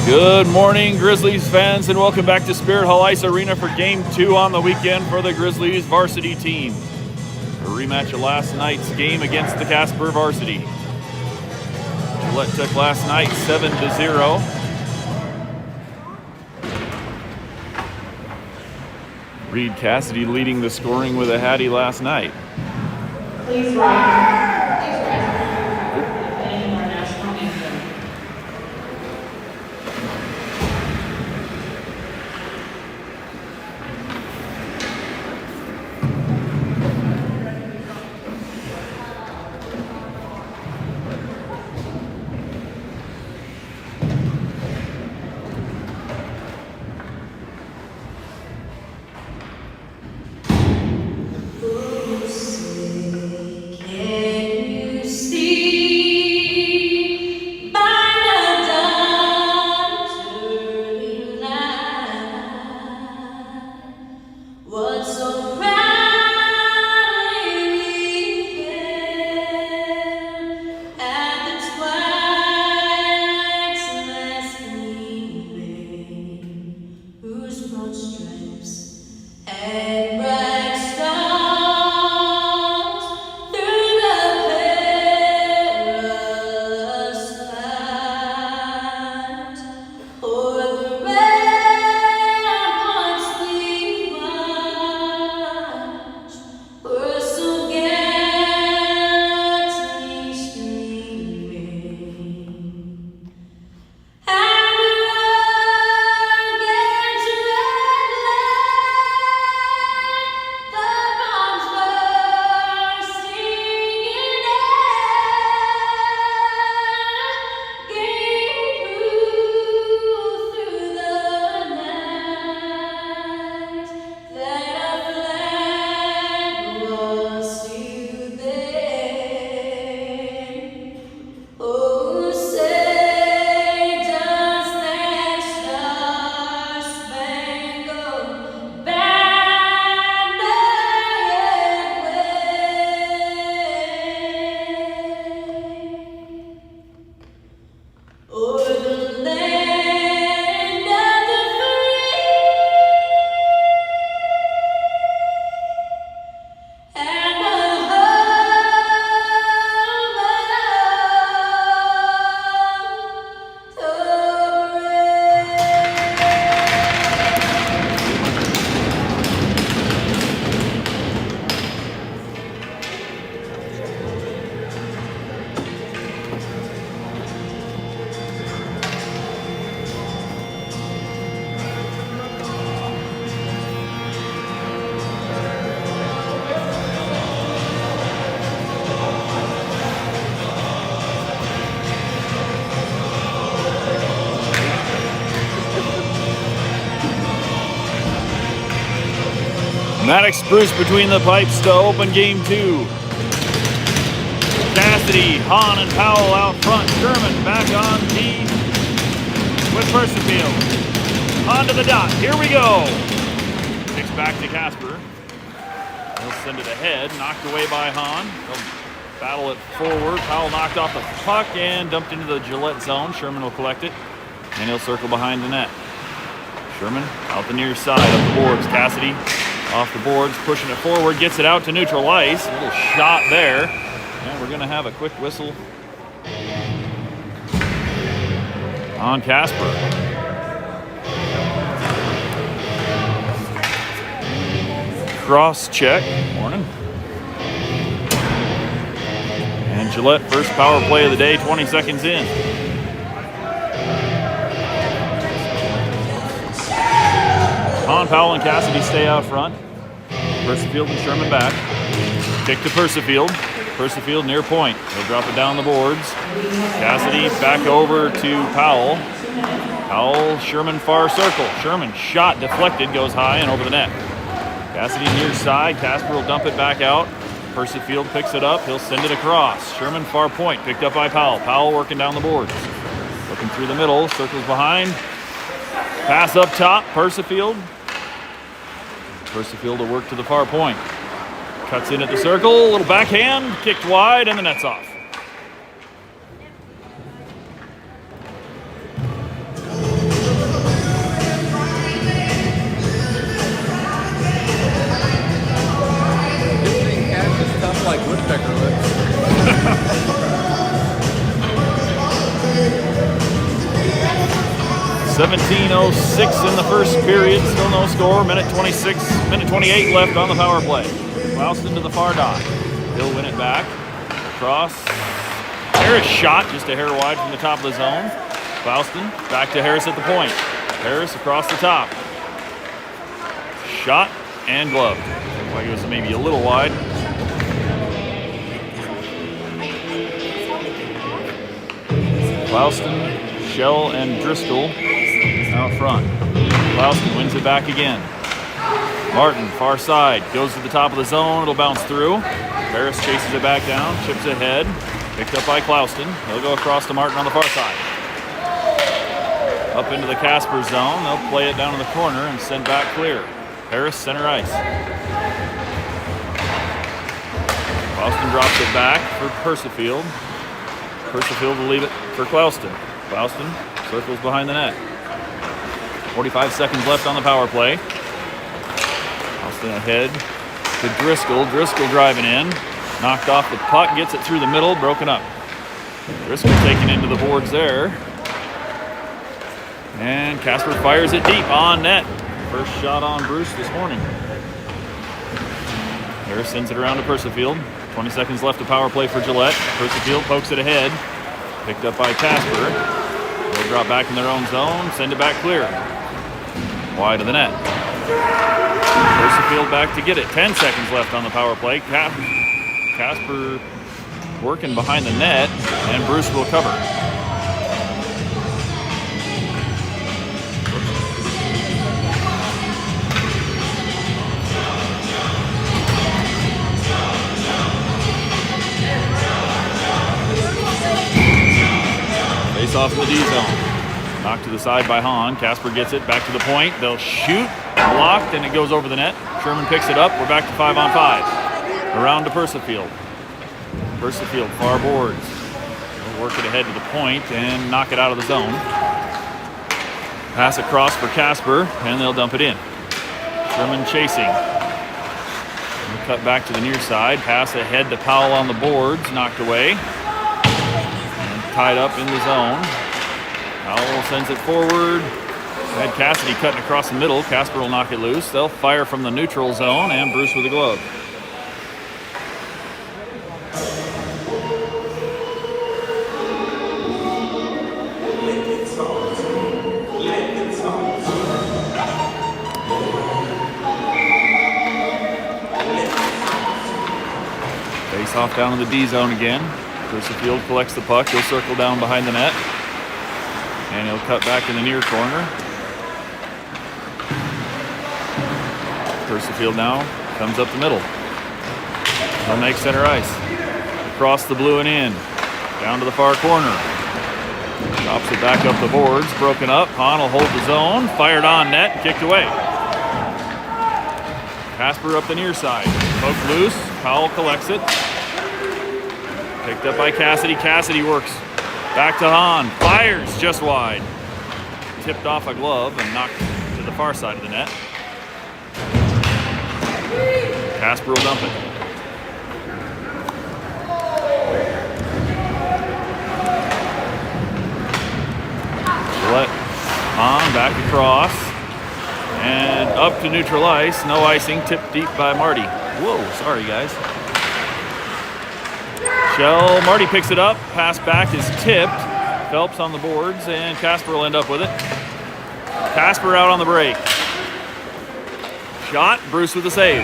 Good morning, Grizzlies fans, and welcome back to Spirit Hall Ice Arena for Game 2 on the weekend for the Grizzlies varsity team. A rematch of last night's game against the Casper Varsity. Gillette took last night 7-0. Reed Cassidy leading the scoring with a hattie last night. Please rise. Defending our national anthem. Maddox Bruce between the pipes to open Game 2. Cassidy, Hahn, and Powell out front. Sherman back on D with Percival. On to the dot. Here we go. Kicks back to Casper. He'll send it ahead. Knocked away by Hahn. He'll battle it forward. Powell knocked off the puck and dumped into the Gillette zone. Sherman will collect it. And he'll circle behind the net. Sherman out the near side of the boards. Cassidy off the boards, pushing it forward, gets it out to neutral ice. A little shot there. And we're going to have a quick whistle on Casper. Cross check. Morning. And Gillette, first power play of the day, 20 seconds in. Hahn, Powell, and Cassidy stay out front. Percival and Sherman back. Kick to Percival. Percival near point. He'll drop it down the boards. Cassidy back over to Powell. Powell, Sherman far circle. Sherman shot deflected, goes high and over the net. Cassidy near side. Casper will dump it back out. Percival picks it up. He'll send it across. Sherman far point, picked up by Powell. Powell working down the boards. Looking through the middle, circles behind. Pass up top, Percival. Percival to work to the far point. Cuts in at the circle, a little backhand, kicked wide, and the net's off. 17:06 in the first period, still no score. Minute 28 left on the power play. Clouston to the far dot. He'll win it back. Cross. Harris shot just a hair wide from the top of the zone. Clouston back to Harris at the point. Harris across the top. Shot and gloved. Looks like it was maybe a little wide. Clouston, Shell, and Driscoll out front. Clouston wins it back again. Martin, far side, goes to the top of the zone. It'll bounce through. Harris chases it back down, chips ahead. Picked up by Clouston. He'll go across to Martin on the far side. Up into the Casper zone. They'll play it down in the corner and send back clear. Harris, center ice. Clouston drops it back for Persifield. Persifield will leave it for Clouston. Clouston circles behind the net. 45 seconds left on the power play. Clouston ahead to Driscoll. Driscoll driving in. Knocked off the puck, gets it through the middle, broken up. Driscoll taken into the boards there. And Casper fires it deep on net. First shot on Bruce this morning. Harris sends it around to Persifield. 20 seconds left to power play for Gillette. Persifield pokes it ahead. Picked up by Casper. They'll drop back in their own zone, send it back clear. Wide of the net. Persifield back to get it. 10 seconds left on the power play. Casper working behind the net, and Bruce will cover. Face off in the D zone. Knocked to the side by Hahn. Casper gets it back to the point. They'll shoot. Blocked, and it goes over the net. Sherman picks it up. We're back to 5-on-5. Around to Persifield. Persifield, far boards. They'll work it ahead to the point and knock it out of the zone. Pass across for Casper, and they'll dump it in. Sherman chasing. They'll cut back to the near side. Pass ahead to Powell on the boards. Knocked away. And tied up in the zone. Powell sends it forward. Had Cassidy cutting across the middle. Casper will knock it loose. They'll fire from the neutral zone, and Bruce with the glove. Face off down in the D zone again. Persifield collects the puck. He'll circle down behind the net. And he'll cut back in the near corner. Persifield now comes up the middle. He'll make center ice. Across the blue and in. Down to the far corner. Drops it back up the boards. Broken up. Hahn will hold the zone. Fired on net and kicked away. Casper up the near side. Poked loose. Powell collects it. Picked up by Cassidy. Cassidy works back to Hahn. Fires just wide. Tipped off a glove and knocked to the far side of the net. Casper will dump it. Gillette. Hahn back across. And up to neutral ice. No icing. Tipped deep by Marty. Whoa, sorry guys. Shell, Marty picks it up. Pass back is tipped. Phelps on the boards, and Casper will end up with it. Casper out on the break. Shot, Bruce with the save.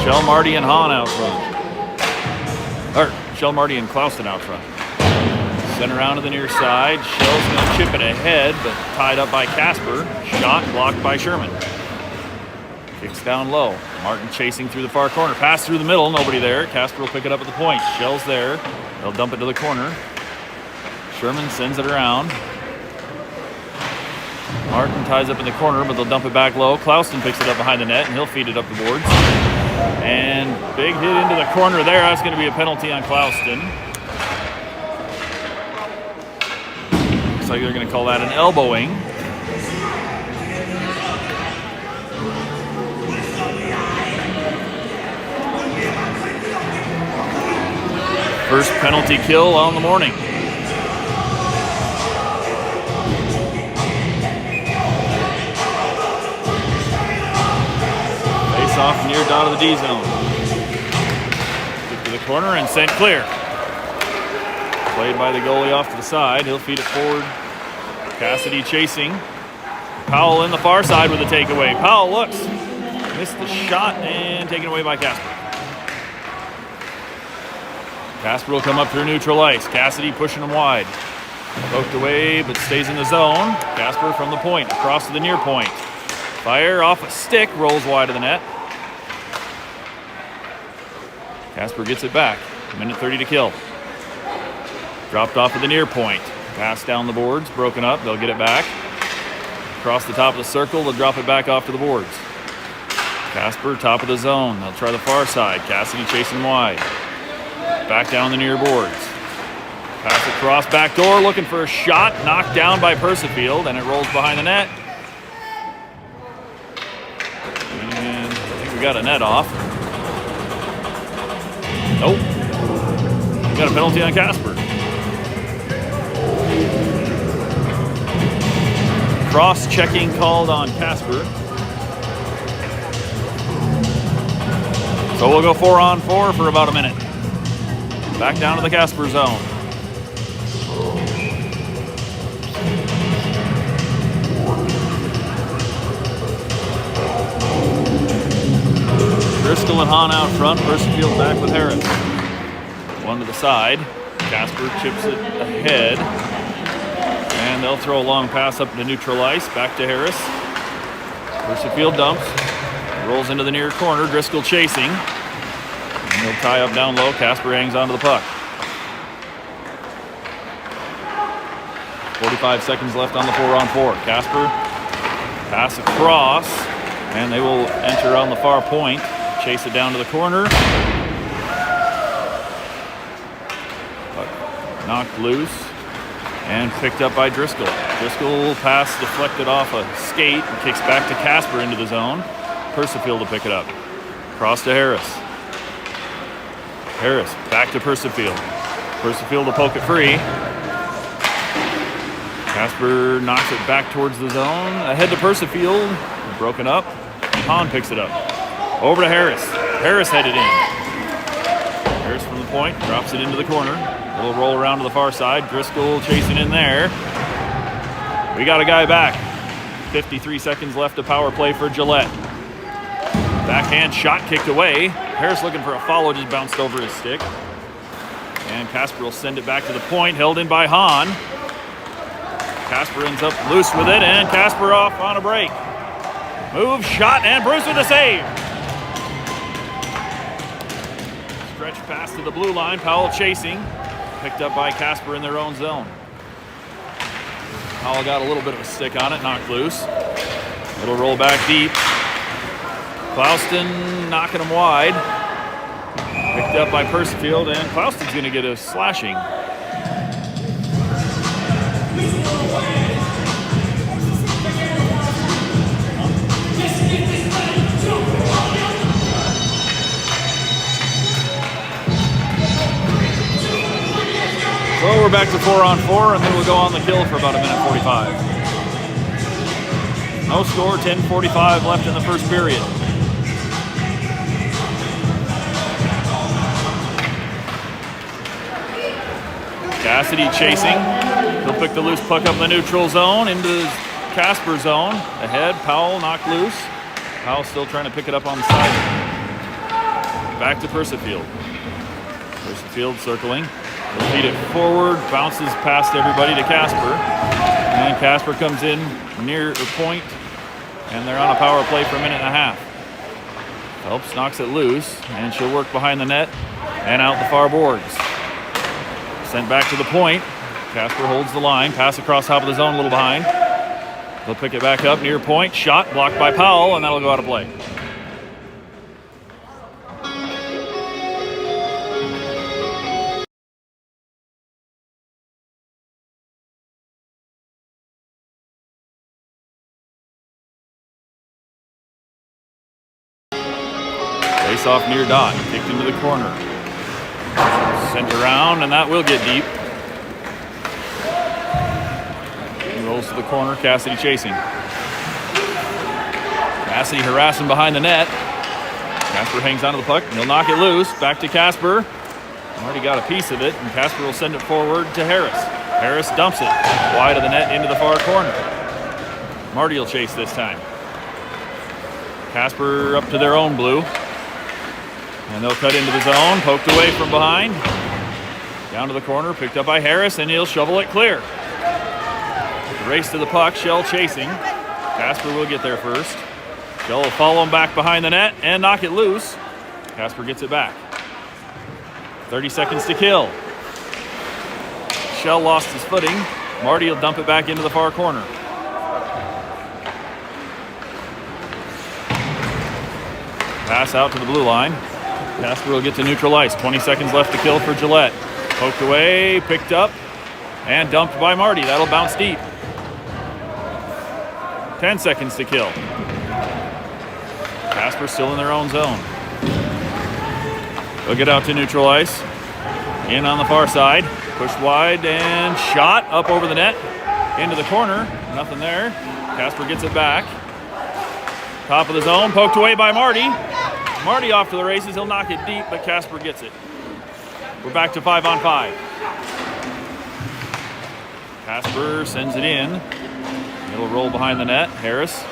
Shell, Marty, and Hahn out front. Shell, Marty, and Clouston out front. Sent around to the near side. Shell's going to chip it ahead, but tied up by Casper. Shot blocked by Sherman. Kicks down low. Martin chasing through the far corner. Pass through the middle. Nobody there. Casper will pick it up at the point. Shell's there. They'll dump it to the corner. Sherman sends it around. Martin ties up in the corner, but they'll dump it back low. Clouston picks it up behind the net, and he'll feed it up the boards. And big hit into the corner there. That's going to be a penalty on Clouston. Looks like they're going to call that an elbowing. First penalty kill on the morning. Face off near dot of the D zone. Kick to the corner and sent clear. Played by the goalie off to the side. He'll feed it forward. Cassidy chasing. Powell in the far side with a takeaway. Powell looks. Missed the shot and taken away by Casper. Casper will come up through neutral ice. Cassidy pushing him wide. Poked away but stays in the zone. Casper from the point across to the near point. Fire off a stick, rolls wide of the net. Casper gets it back. Minute 30 to kill. Dropped off at the near point. Pass down the boards, broken up. They'll get it back. Across the top of the circle, they'll drop it back off to the boards. Casper, top of the zone. They'll try the far side. Cassidy chasing wide. Back down the near boards. Pass across back door, looking for a shot. Knocked down by Persifield, and it rolls behind the net. And I think we got a net off. Nope. We got a penalty on Casper. Cross-checking called on Casper. So we'll go 4-on-4 for about a minute. Back down to the Casper zone. Driscoll and Hahn out front. Persifield back with Harris. One to the side. Casper chips it ahead. And they'll throw a long pass up to neutral ice. Back to Harris. Persifield dumps. Rolls into the near corner. Driscoll chasing. And he'll tie up down low. Casper hangs onto the puck. 45 seconds left on the 4-on-4. Casper pass across. And they will enter on the far point. Chase it down to the corner. Puck knocked loose. And picked up by Driscoll. Driscoll pass deflected off a skate and kicks back to Casper into the zone. Persifield to pick it up. Cross to Harris. Harris back to Persifield. Persifield to poke it free. Casper knocks it back towards the zone. Ahead to Persifield. Broken up. Hahn picks it up. Over to Harris. Harris headed in. Harris from the point. Drops it into the corner. Little roll around to the far side. Driscoll chasing in there. We got a guy back. 53 seconds left of power play for Gillette. Backhand shot kicked away. Harris looking for a follow, just bounced over his stick. And Casper will send it back to the point, held in by Hahn. Casper ends up loose with it, and Casper off on a break. Move, shot, and Bruce with a save. Stretch pass to the blue line. Powell chasing. Picked up by Casper in their own zone. Powell got a little bit of a stick on it, knocked loose. Little roll back deep. Clouston knocking him wide. Picked up by Persifield, and Clouston's going to get a slashing. So we're back to 4-on-4, and then we'll go on the kill for about a minute 45. No score, 10:45 left in the first period. Cassidy chasing. He'll pick the loose puck up in the neutral zone into Casper zone. Ahead, Powell knocked loose. Powell still trying to pick it up on the side. Back to Persifield. Persifield circling. He'll feed it forward, bounces past everybody to Casper. And Casper comes in near the point, and they're on a power play for a minute and a half. Phelps knocks it loose, and she'll work behind the net and out the far boards. Sent back to the point. Casper holds the line, pass across top of the zone, a little behind. They'll pick it back up near point, shot blocked by Powell, and that'll go out of play. Face off near dot, kicked into the corner. Sent around, and that will get deep. He rolls to the corner, Cassidy chasing. Cassidy harassing behind the net. Casper hangs onto the puck, and he'll knock it loose. Back to Casper. Already got a piece of it, and Casper will send it forward to Harris. Harris dumps it wide of the net into the far corner. Marty will chase this time. Casper up to their own blue. And they'll cut into the zone, poked away from behind. Down to the corner, picked up by Harris, and he'll shovel it clear. The race to the puck, Shell chasing. Casper will get there first. Shell will follow him back behind the net and knock it loose. Casper gets it back. 30 seconds to kill. Shell lost his footing. Marty will dump it back into the far corner. Pass out to the blue line. Casper will get to neutral ice. 20 seconds left to kill for Gillette. Poked away, picked up, and dumped by Marty. That'll bounce deep. 10 seconds to kill. Casper still in their own zone. They'll get out to neutral ice. In on the far side. Pushed wide and shot up over the net. Into the corner. Nothing there. Casper gets it back. Top of the zone. Poked away by Marty. Marty off to the races. He'll knock it deep, but Casper gets it. We're back to 5-on-5. Casper sends it in. It'll roll behind the net. Harris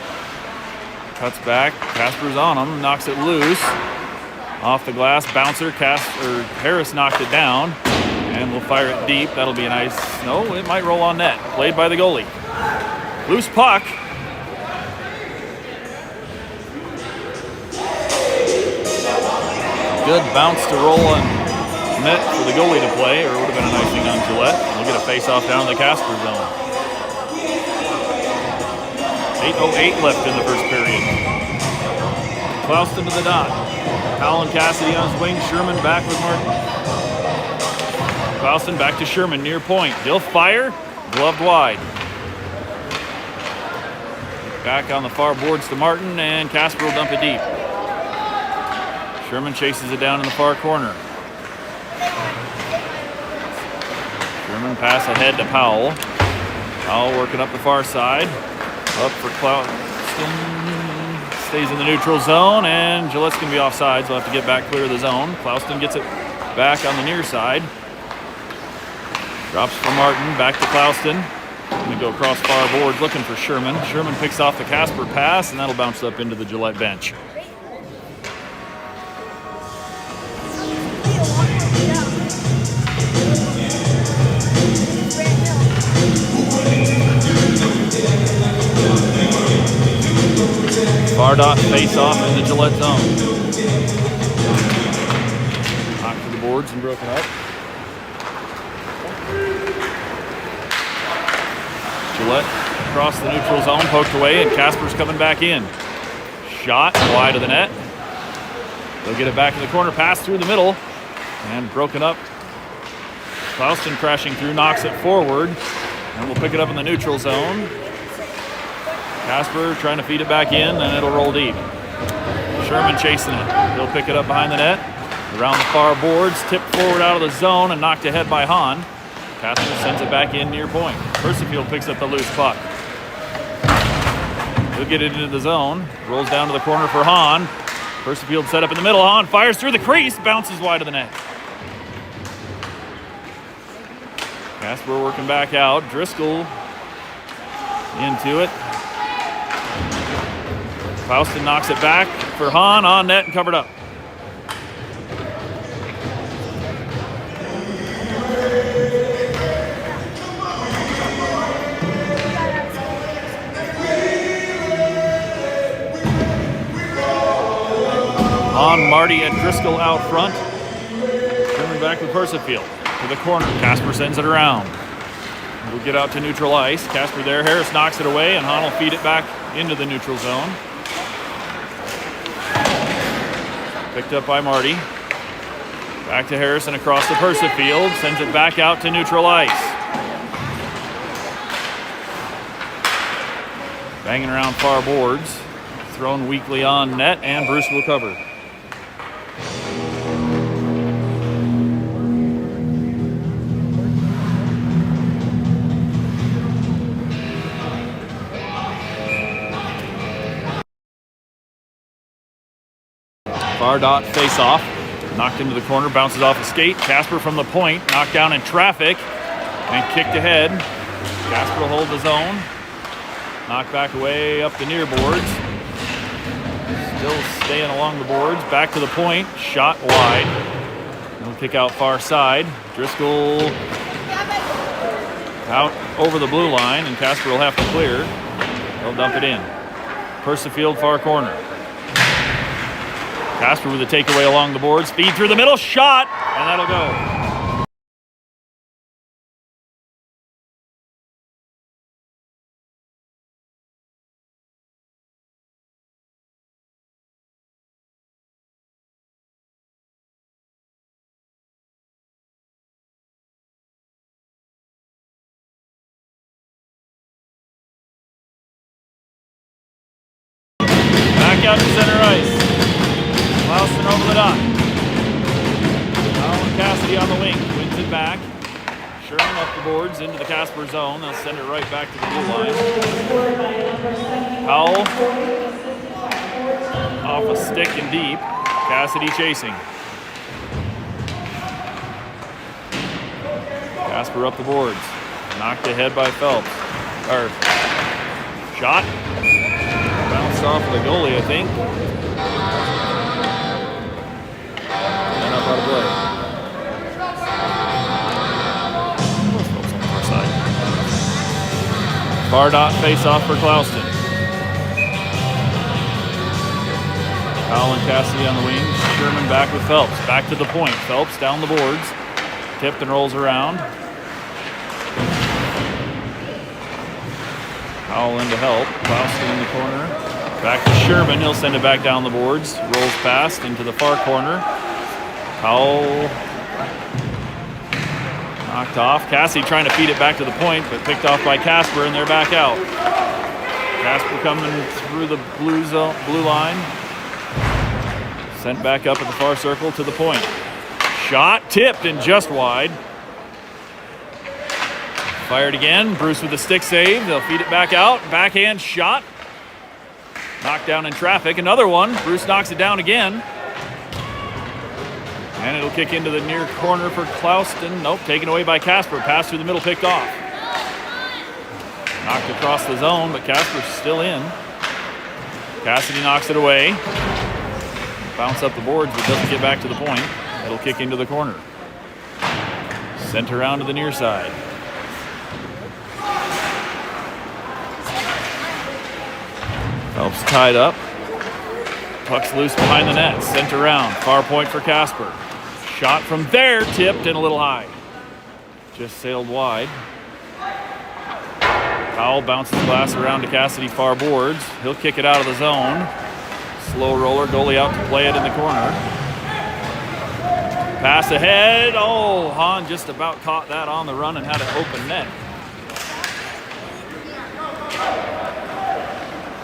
cuts back. Casper's on him. Knocks it loose. Off the glass. Bouncer. Harris knocked it down. And we'll fire it deep. That'll be a nice... No, it might roll on net. Played by the goalie. Loose puck. Good bounce to roll on net for the goalie to play, or it would have been a nice thing on Gillette. We'll get a face-off down in the Casper zone. 8:08 left in the first period. Clouston to the dot. Powell and Cassidy on his wing. Sherman back with Martin. Clouston back to Sherman near point. He'll fire. Gloved wide. Back on the far boards to Martin, and Casper will dump it deep. Sherman chases it down in the far corner. Sherman pass ahead to Powell. Powell working up the far side. Up for Clouston. Stays in the neutral zone, and Gillette's going to be offside, so he'll have to get back clear of the zone. Clouston gets it back on the near side. Drops for Martin, back to Clouston. Going to go across far boards looking for Sherman. Sherman picks off the Casper pass, and that'll bounce up into the Gillette bench. Far dot face off in the Gillette zone. Knocked to the boards and broken up. Gillette across the neutral zone, poked away, and Casper's coming back in. Shot wide of the net. They'll get it back in the corner, pass through the middle, and broken up. Clouston crashing through, knocks it forward, and we'll pick it up in the neutral zone. Casper trying to feed it back in, and it'll roll deep. Sherman chasing it. He'll pick it up behind the net. Around the far boards, tipped forward out of the zone and knocked ahead by Hahn. Casper sends it back in near point. Percifield picks up the loose puck. He'll get it into the zone. Rolls down to the corner for Hahn. Percifield set up in the middle. Hahn fires through the crease, bounces wide of the net. Casper working back out. Driscoll into it. Clouston knocks it back for Hahn, on net and covered up. Hahn, Marty, and Driscoll out front. Coming back with Percifield to the corner. Casper sends it around. We'll get out to neutral ice. Casper there. Harris knocks it away, and Hahn will feed it back into the neutral zone. Picked up by Marty. Back to Harrison across the Percifield. Sends it back out to neutral ice. Banging around far boards. Thrown weakly on net, and Bruce will cover. Far dot face off. Knocked into the corner, bounces off a skate. Casper from the point, knocked down in traffic and kicked ahead. Casper will hold the zone. Knocked back away up the near boards. Still staying along the boards. Back to the point, shot wide. He'll kick out far side. Driscoll out over the blue line, and Casper will have to clear. They'll dump it in. Percifield far corner. Casper with a takeaway along the boards. Feed through the middle, shot, and that'll go. Back out to center ice. Clausen over the dot. Alan Cassidy on the wing. Wins it back. Sherman up the boards into the Casper zone. They'll send it right back to the blue line. Powell off a stick and deep. Cassidy chasing. Casper up the boards. Knocked ahead by Phelps. Shot. Bounced off the goalie, I think. And up out of play. Far side. Far dot face off for Clouston. Powell and Cassidy on the wings. Sherman back with Phelps. Back to the point. Phelps down the boards. Tipped and rolls around. Powell in to help. Clouston in the corner. Back to Sherman. He'll send it back down the boards. Rolls past into the far corner. Powell knocked off. Cassidy trying to feed it back to the point, but picked off by Casper, and they're back out. Casper coming through the blue line. Sent back up at the far circle to the point. Shot tipped and just wide. Fired again. Bruce with the stick save. They'll feed it back out. Backhand shot. Knocked down in traffic. Another one. Bruce knocks it down again. And it'll kick into the near corner for Clouston. Nope, taken away by Casper. Pass through the middle, picked off. Knocked across the zone, but Casper's still in. Cassidy knocks it away. Bounce up the boards, but doesn't get back to the point. It'll kick into the corner. Sent around to the near side. Phelps tied up. Puck's loose behind the net. Sent around. Far point for Casper. Shot from there, tipped and a little high. Just sailed wide. Powell bounces the glass around to Cassidy far boards. He'll kick it out of the zone. Slow roller, goalie out to play it in the corner. Pass ahead. Oh, Hahn just about caught that on the run and had an open net.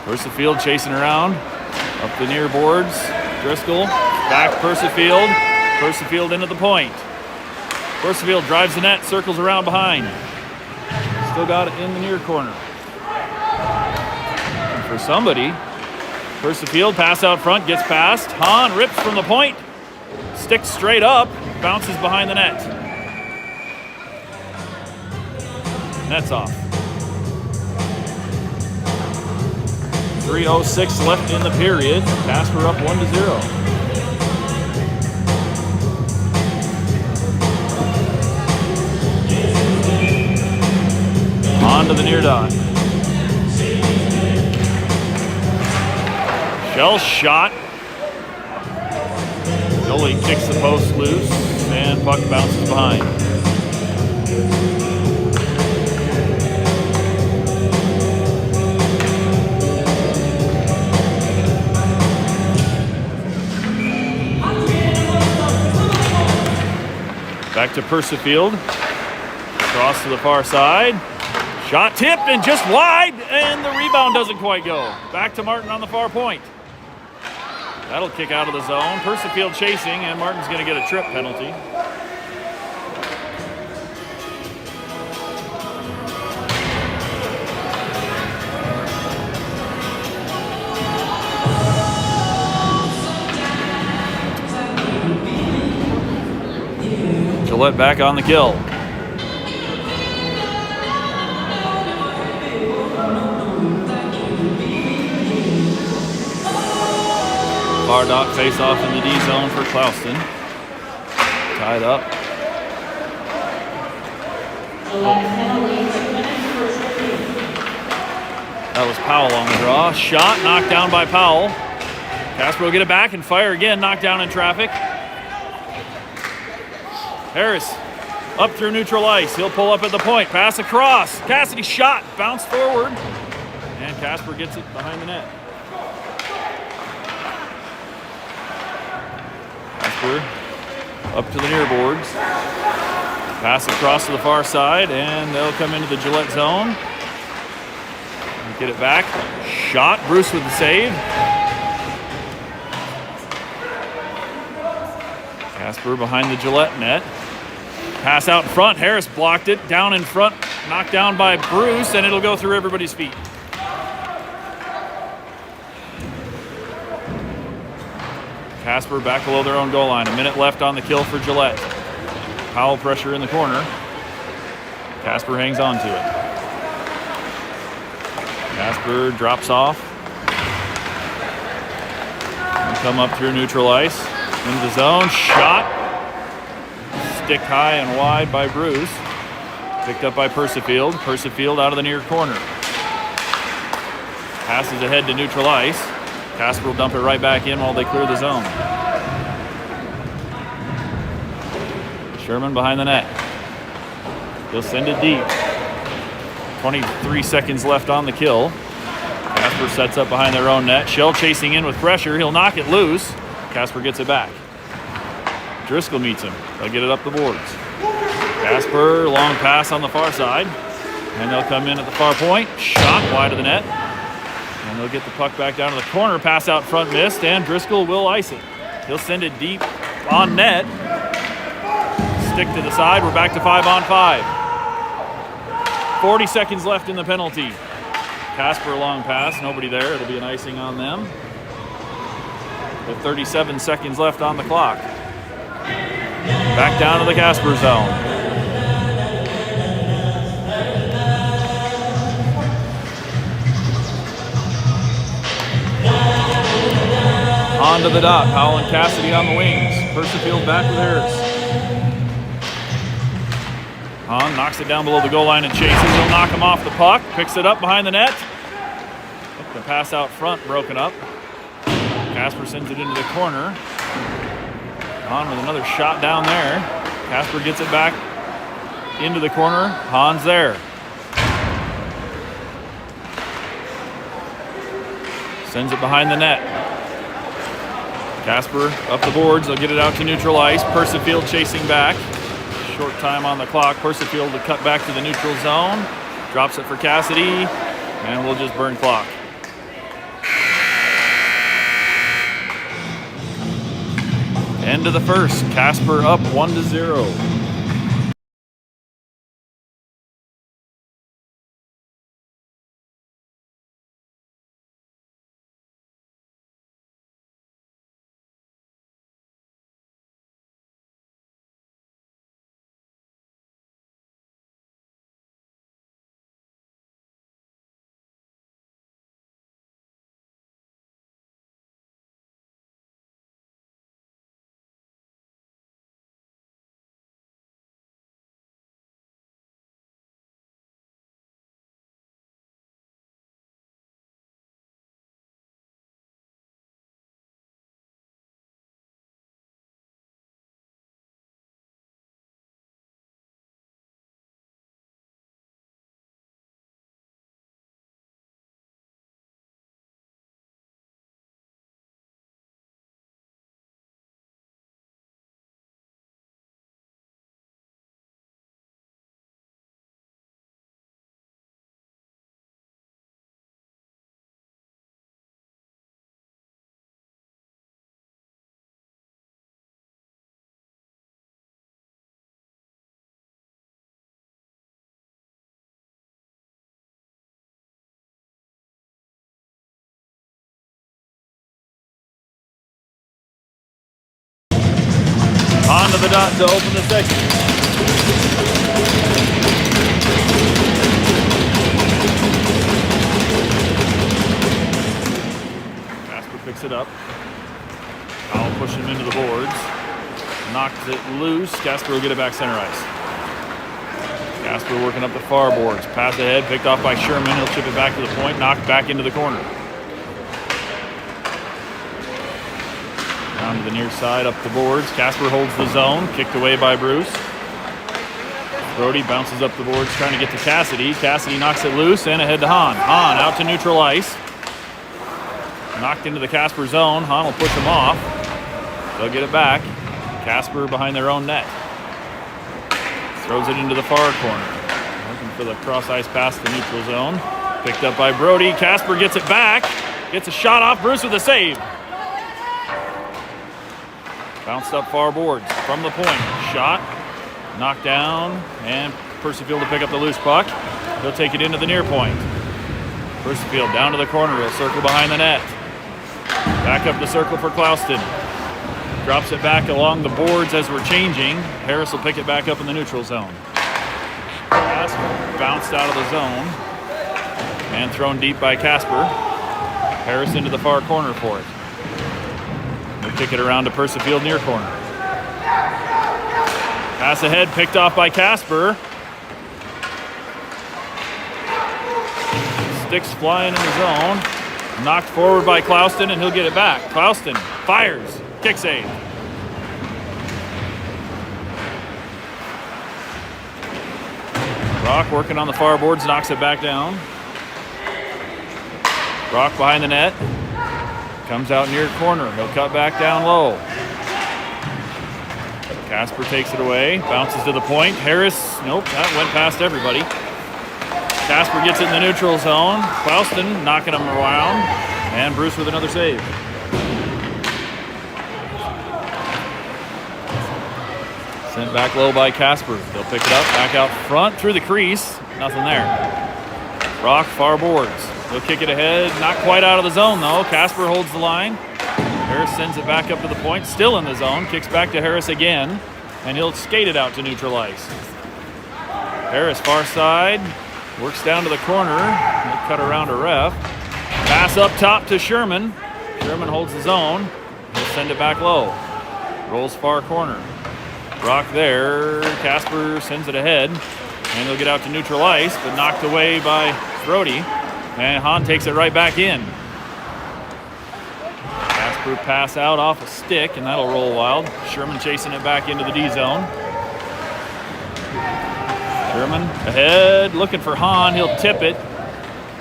Percifield chasing around. Up the near boards. Driscoll. Back Percifield. Percifield into the point. Percifield drives the net, circles around behind. Still got it in the near corner. And for somebody, Percifield, pass out front, gets past. Hahn rips from the point. Sticks straight up, bounces behind the net. Net's off. 3:06 left in the period. Casper up 1-0. On to the near dot. Shell shot. Goalie kicks the post loose, and puck bounces behind. Back to Percifield. Cross to the far side. Shot tipped and just wide, and the rebound doesn't quite go. Back to Martin on the far point. That'll kick out of the zone. Percifield chasing, and Martin's going to get a trip penalty. Gillette back on the kill. Far dot face off in the D zone for Clouston. Tied up. That was Powell on the draw. Shot knocked down by Powell. Casper will get it back and fire again. Knocked down in traffic. Harris up through neutral ice. He'll pull up at the point. Pass across. Cassidy shot. Bounce forward. And Casper gets it behind the net. Casper up to the near boards. Pass across to the far side, and they'll come into the Gillette zone. Get it back. Shot. Bruce with the save. Casper behind the Gillette net. Pass out in front. Harris blocked it. Down in front. Knocked down by Bruce, and it'll go through everybody's feet. Casper back below their own goal line. A minute left on the kill for Gillette. Powell pressure in the corner. Casper hangs on to it. Casper drops off. And come up through neutral ice. Into the zone. Shot. Stick high and wide by Bruce. Picked up by Persifield. Persifield out of the near corner. Passes ahead to neutral ice. Casper will dump it right back in while they clear the zone. Sherman behind the net. He'll send it deep. 23 seconds left on the kill. Casper sets up behind their own net. Shell chasing in with pressure. He'll knock it loose. Casper gets it back. Driscoll meets him. They'll get it up the boards. Casper, long pass on the far side. And they'll come in at the far point. Shot wide of the net. And they'll get the puck back down to the corner. Pass out front missed, and Driscoll will ice it. He'll send it deep on net. Stick to the side. We're back to 5-on-5. 40 seconds left in the penalty. Casper long pass. Nobody there. It'll be an icing on them. With 37 seconds left on the clock. Back down to the Casper zone. On to the dot. Powell and Cassidy on the wings. Persifield back with Harris. Hahn knocks it down below the goal line and chases. He'll knock him off the puck. Picks it up behind the net. The pass out front broken up. Casper sends it into the corner. Hahn with another shot down there. Casper gets it back into the corner. Hahn's there. Sends it behind the net. Casper up the boards. They'll get it out to neutral ice. Persifield chasing back. Short time on the clock. Persifield to cut back to the neutral zone. Drops it for Cassidy. And we'll just burn clock. End of the first. Casper up 1-0. On to the dot to open the second. picks it up. Powell pushing him into the boards. Knocks it loose. Casper will get it back center ice. Casper working up the far boards. Pass ahead, picked off by Sherman. He'll chip it back to the point, knocked back into the corner. Down to the near side, up the boards. Casper holds the zone, kicked away by Bruce. Brody bounces up the boards, trying to get to Cassidy. Cassidy knocks it loose and ahead to Hahn. Hahn out to neutral ice. Knocked into the Casper zone. Hahn will push him off. They'll get it back. Casper behind their own net. Throws it into the far corner. Looking for the cross ice pass to the neutral zone. Picked up by Brody. Casper gets it back. Gets a shot off. Bruce with a save. Bounced up far boards from the point. Shot. Knocked down. And Percival to pick up the loose puck. He'll take it into the near point. Percival down to the corner. He'll circle behind the net. Back up the circle for Clouston. Drops it back along the boards as we're changing. Harris will pick it back up in the neutral zone. Pass bounced out of the zone and thrown deep by Casper. Harris into the far corner for it. We'll kick it around to Percival near corner. Pass ahead, picked off by Casper. Sticks flying in the zone. Knocked forward by Clouston, and he'll get it back. Clouston fires. Kick save. Brock working on the far boards, knocks it back down. Brock behind the net. Comes out near corner. He'll cut back down low. Casper takes it away. Bounces to the point. Harris, nope, that went past everybody. Casper gets it in the neutral zone. Clouston knocking him around. And Bruce with another save. Sent back low by Casper. They'll pick it up, back out front, through the crease. Nothing there. Brock, far boards. They'll kick it ahead. Not quite out of the zone, though. Casper holds the line. Harris sends it back up to the point. Still in the zone. Kicks back to Harris again. And he'll skate it out to neutral ice. Harris, far side. Works down to the corner. He'll cut around a ref. Pass up top to Sherman. Sherman holds the zone. He'll send it back low. Rolls far corner. Brock there. Casper sends it ahead. And he'll get out to neutral ice, but knocked away by Brody. And Hahn takes it right back in. Casper pass out off a stick, and that'll roll wild. Sherman chasing it back into the D zone. Sherman ahead, looking for Hahn. He'll tip it.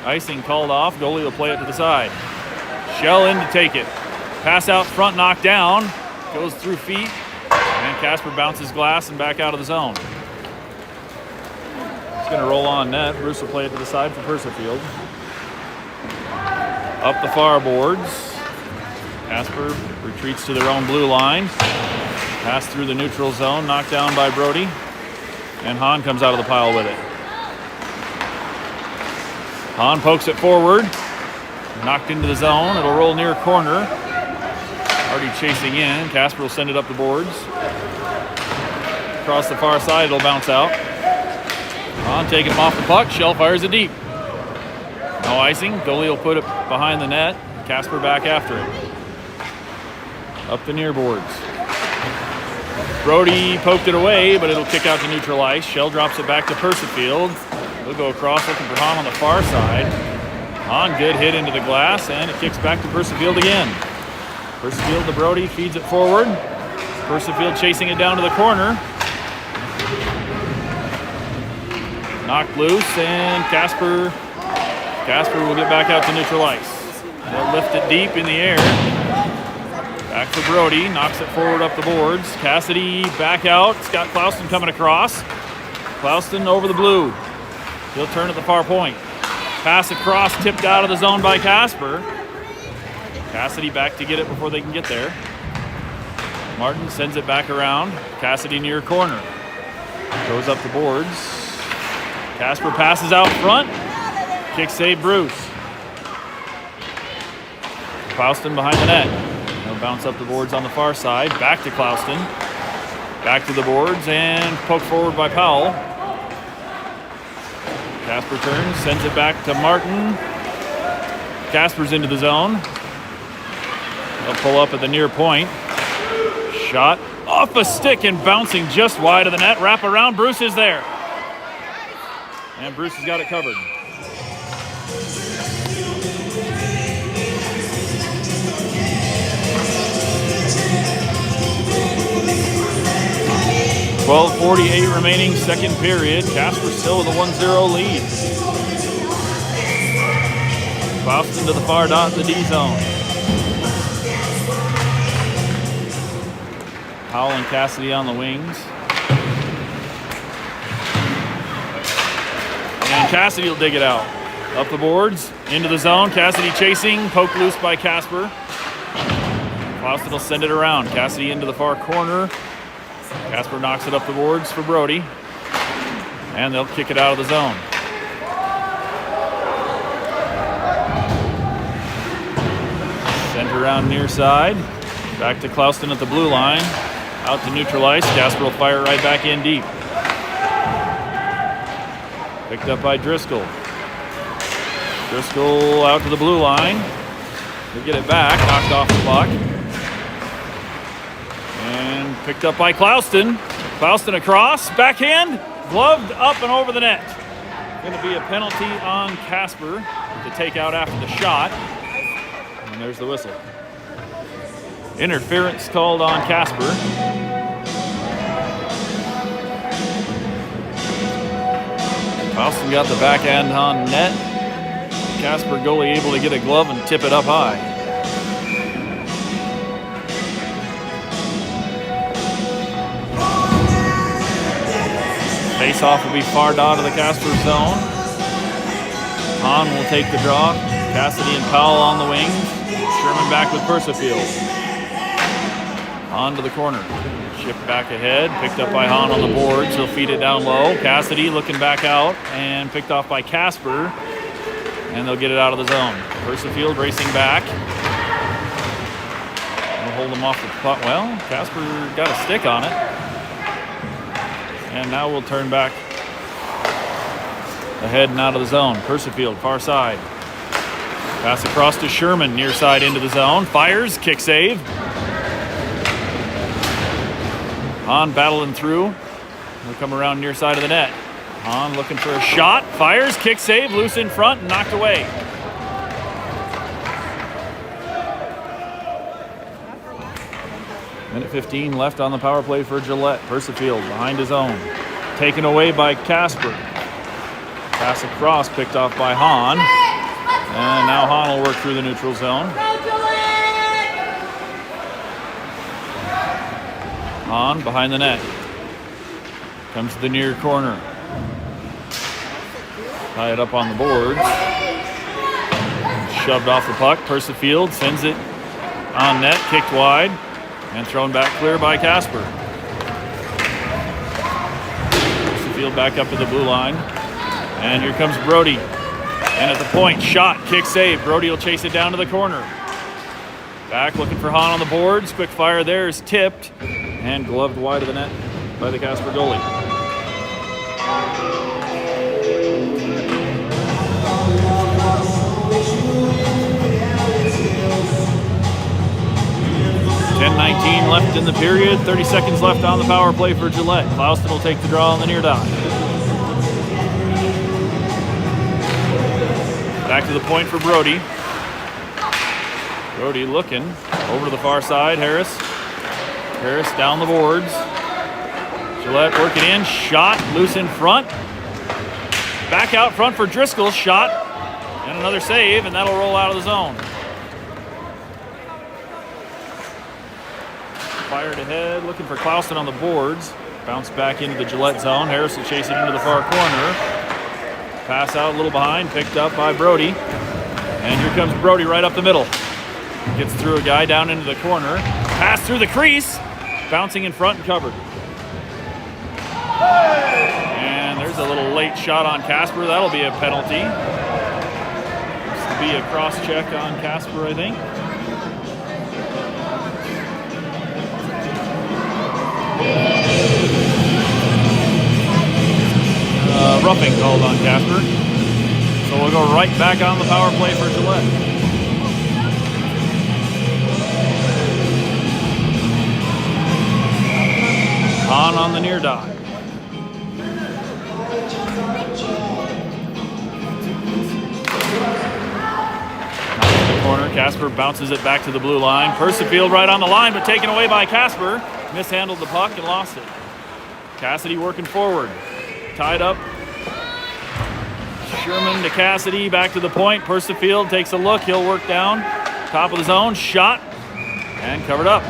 Icing called off. Goalie will play it to the side. Shell in to take it. Pass out front, knocked down. Goes through feet. And Casper bounces glass and back out of the zone. It's going to roll on net. Bruce will play it to the side for Percival. Up the far boards. Casper retreats to their own blue line. Pass through the neutral zone, knocked down by Brody. And Hahn comes out of the pile with it. Hahn pokes it forward. Knocked into the zone. It'll roll near corner. Already chasing in. Casper will send it up the boards. Across the far side, it'll bounce out. Hahn taking him off the puck. Shell fires it deep. No icing. Goalie will put it behind the net. Casper back after it. Up the near boards. Brody poked it away, but it'll kick out to neutral ice. Shell drops it back to Percival. He'll go across looking for Hahn on the far side. Hahn, good hit into the glass, and it kicks back to Percival again. Percival to Brody, feeds it forward. Percival chasing it down to the corner. Knocked loose, and Casper will get back out to neutral ice. They'll lift it deep in the air. Back for Brody, knocks it forward up the boards. Cassidy back out. Scott Clouston coming across. Clouston over the blue. He'll turn at the far point. Pass across, tipped out of the zone by Casper. Cassidy back to get it before they can get there. Martin sends it back around. Cassidy near corner. Goes up the boards. Casper passes out front. Kick save Bruce. Clouston behind the net. He'll bounce up the boards on the far side. Back to Clouston. Back to the boards and poked forward by Powell. Casper turns, sends it back to Martin. Casper's into the zone. They'll pull up at the near point. Shot off a stick and bouncing just wide of the net. Wrap around, Bruce is there. And Bruce has got it covered. .12:48 remaining, second period. Casper still with a 1-0 lead. Bounced into the far dot, the D zone. Powell and Cassidy on the wings. And Cassidy will dig it out. Up the boards, into the zone. Cassidy chasing, poked loose by Casper. Clauston will send it around. Cassidy into the far corner. Casper knocks it up the boards for Brody. And they'll kick it out of the zone. Send around near side. Back to Clauston at the blue line. Out to neutral ice. Casper will fire right back in deep. Picked up by Driscoll. Driscoll out to the blue line. He'll get it back. Knocked off the puck. And picked up by Clauston. Clauston across. Backhand. Gloved up and over the net. Going to be a penalty on Casper to take out after the shot. And there's the whistle. Interference called on Casper. Clauston got the backhand on net. Casper goalie able to get a glove and tip it up high. Face-off will be far dot of the Casper zone. Hahn will take the draw. Cassidy and Powell on the wings. Sherman back with Persifield. On to the corner. Shipped back ahead. Picked up by Hahn on the boards. He'll feed it down low. Cassidy looking back out. And picked off by Casper. And they'll get it out of the zone. Persifield racing back. We'll hold him off the puck. Well, Casper got a stick on it. And now we'll turn back ahead and out of the zone. Persifield, far side. Pass across to Sherman, near side into the zone. Fires, kick save. Hahn battling through. He'll come around near side of the net. Hahn looking for a shot. Fires, kick save, loose in front and knocked away. Minute 15 left on the power play for Gillette. Persifield behind his own. Taken away by Casper. Pass across, picked off by Hahn. And now Hahn will work through the neutral zone. Hahn behind the net. Comes to the near corner. Tie it up on the boards. Shoved off the puck. Persifield sends it on net, kicked wide. And thrown back clear by Casper. Persifield back up to the blue line. And here comes Brody. And at the point, shot, kick save. Brody will chase it down to the corner. Back looking for Hahn on the boards. Quick fire there is tipped. And gloved wide of the net by the Casper goalie. .10:19 left in the period. 30 seconds left on the power play for Gillette. Clauston will take the draw on the near dot. Back to the point for Brody. Brody looking over to the far side. Harris down the boards. Gillette working in. Shot loose in front. Back out front for Driscoll. Shot and another save, and that'll roll out of the zone. Fired ahead, looking for Clauston on the boards. Bounce back into the Gillette zone. Harris will chase it into the far corner. Pass out a little behind, picked up by Brody. And here comes Brody right up the middle. Gets through a guy down into the corner. Pass through the crease. Bouncing in front and covered. And there's a little late shot on Casper. That'll be a penalty. Looks to be a cross check on Casper, I think. Roughing called on Casper. So we'll go right back on the power play for Gillette. near dot. Corner. Casper bounces it back to the blue line. Percifield right on the line, but taken away by Casper. Mishandled the puck and lost it. Cassidy working forward. Tied up. Sherman to Cassidy, back to the point. Percifield takes a look. He'll work down. Top of the zone. Shot. And covered up.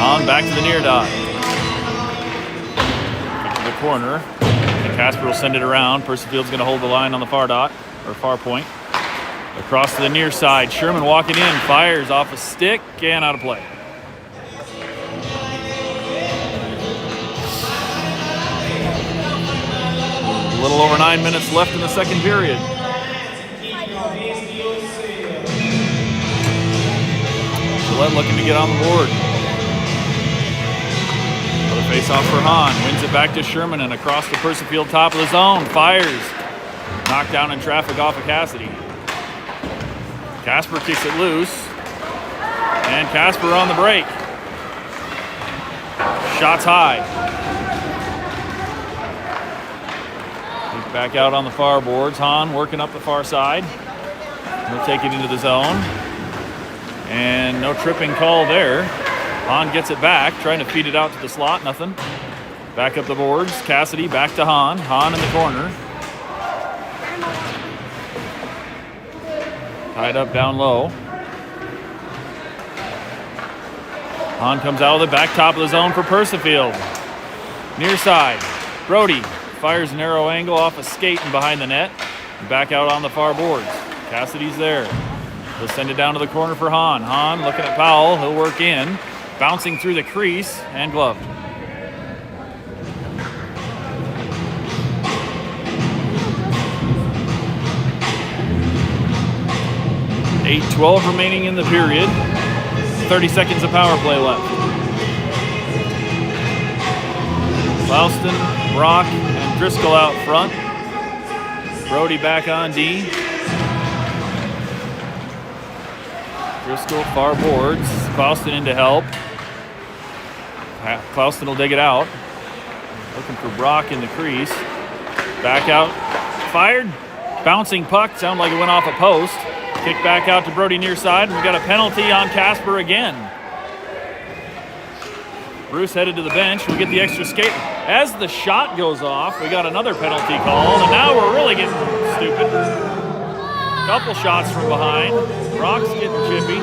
On back to the near dot. Kick to the corner. And Casper will send it around. Percifield's going to hold the line on the far dot, or far point. Across to the near side. Sherman walking in. Fires off a stick and out of play. A little over 9 minutes left in the second period. Gillette looking to get on the board. Face off for Hahn, wins it back to Sherman and across the Percifield top of the zone, fires. Knocked down in traffic off of Cassidy. Casper kicks it loose, and Casper on the break. Shots high. He's back out on the far boards. Hahn working up the far side. He'll take it into the zone. And no tripping call there. Hahn gets it back, trying to feed it out to the slot, nothing. Back up the boards, Cassidy back to Hahn. Hahn in the corner. Tied up down low. Hahn comes out with it, back top of the zone for Percifield. Near side, Brody fires an arrow angle off a skate and behind the net. And back out on the far boards. Cassidy's there. He'll send it down to the corner for Hahn. Hahn looking at Powell, he'll work in. Bouncing through the crease and gloved. .8:12 remaining in the period. 30 seconds of power play left. Louston, Brock, and Driscoll out front. Brody back on D. Driscoll far boards. Clauston in to help. Clauston will dig it out. Looking for Brock in the crease. Back out. Fired. Bouncing puck. Sounded like it went off a post. Kick back out to Brody near side. We've got a penalty on Casper again. Bruce headed to the bench. We'll get the extra skate. As the shot goes off, we got another penalty called. And now we're really getting stupid. Couple shots from behind. Brock's getting chippy.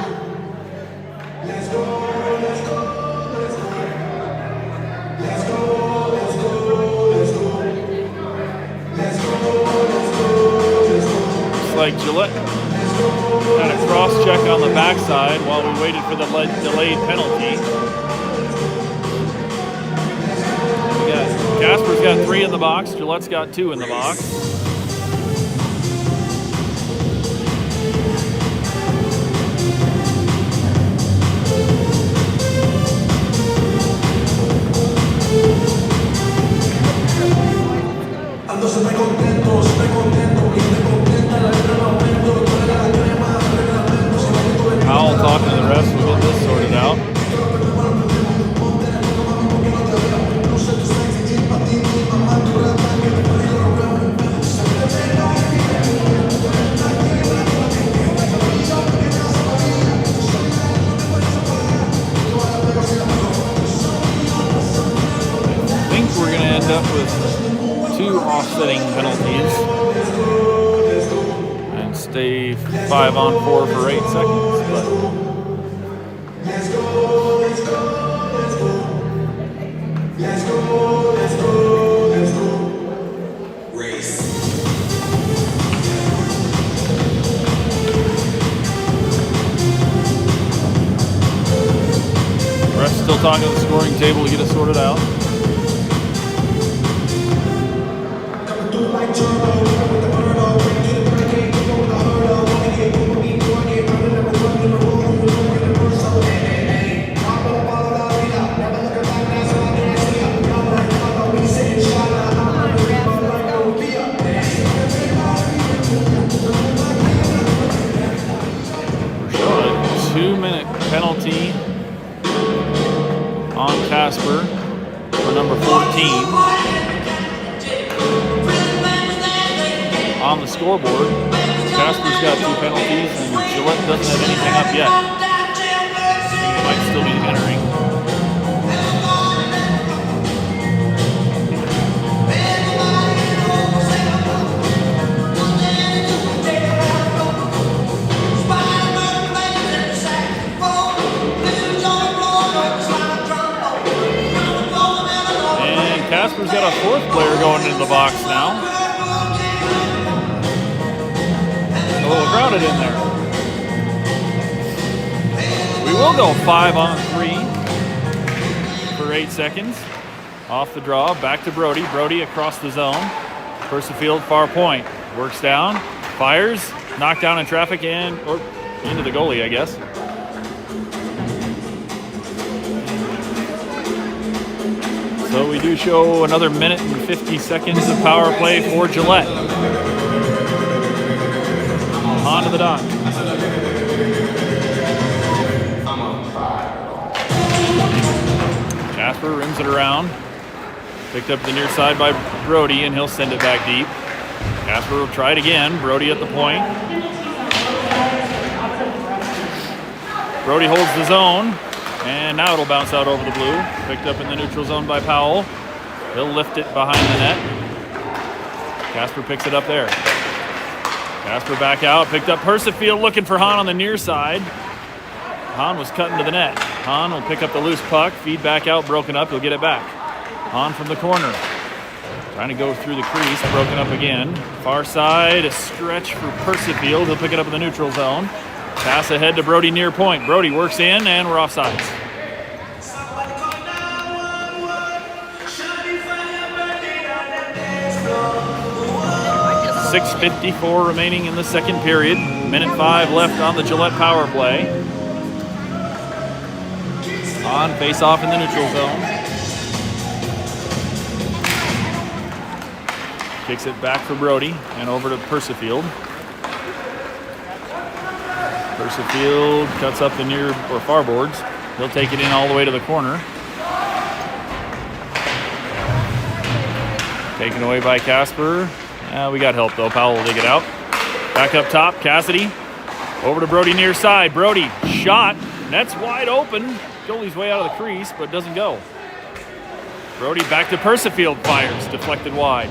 Looks like Gillette had a cross check on the backside while we waited for the delayed penalty. Casper's got 3 in the box. Gillette's got 2 in the box. Powell talking to the refs. We'll get this sorted out. I think we're going to end up with 2 offsetting penalties and stay 5 on 4 for 8 seconds. But ref's still talking to the scoring table to get it sorted out. for number 14. On the scoreboard, Casper's got 2 penalties, and Gillette doesn't have anything up yet. He might still be entering. And Casper's got a 4th player going into the box now. A little crowded in there. We will go 5-on-3 for 8 seconds. Off the draw, back to Brody. Brody across the zone. Percifield, far point. Works down, fires, knocked down in traffic and or into the goalie, I guess. So we do show another minute and 50 seconds of power play for Gillette. On to the dot. Casper rims it around. Picked up the near side by Brody, and he'll send it back deep. Casper will try it again. Brody at the point. Brody holds the zone, and now it'll bounce out over the blue. Picked up in the neutral zone by Powell. He'll lift it behind the net. Casper picks it up there. Casper back out, picked up Percifield, looking for Hahn on the near side. Hahn was cutting to the net. Hahn will pick up the loose puck, feed back out, broken up, he'll get it back. Hahn from the corner. Trying to go through the crease, broken up again. Far side, a stretch for Percifield, he'll pick it up in the neutral zone. Pass ahead to Brody near point. Brody works in, and we're offsides. 6:54 remaining in the second period. Minute 5 left on the Gillette power play. On face-off in the neutral zone. Kicks it back for Brody and over to Percifield. Percifield cuts up the near or far boards. He'll take it in all the way to the corner. Taken away by Casper. We got help though. Powell will dig it out. Back up top, Cassidy. Over to Brody near side. Brody shot. Net's wide open. Goalie's way out of the crease, but doesn't go. Brody back to Percifield. Fires. Deflected wide.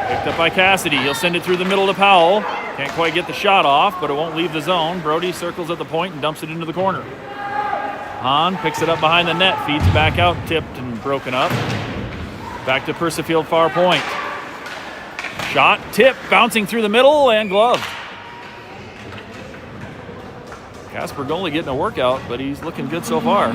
Picked up by Cassidy. He'll send it through the middle to Powell. Can't quite get the shot off, but it won't leave the zone. Brody circles at the point and dumps it into the corner. Hahn picks it up behind the net. Feeds back out. Tipped and broken up. Back to Percifield far point. Shot, tip, bouncing through the middle, and glove. Casper goalie getting a workout, but he's looking good so far.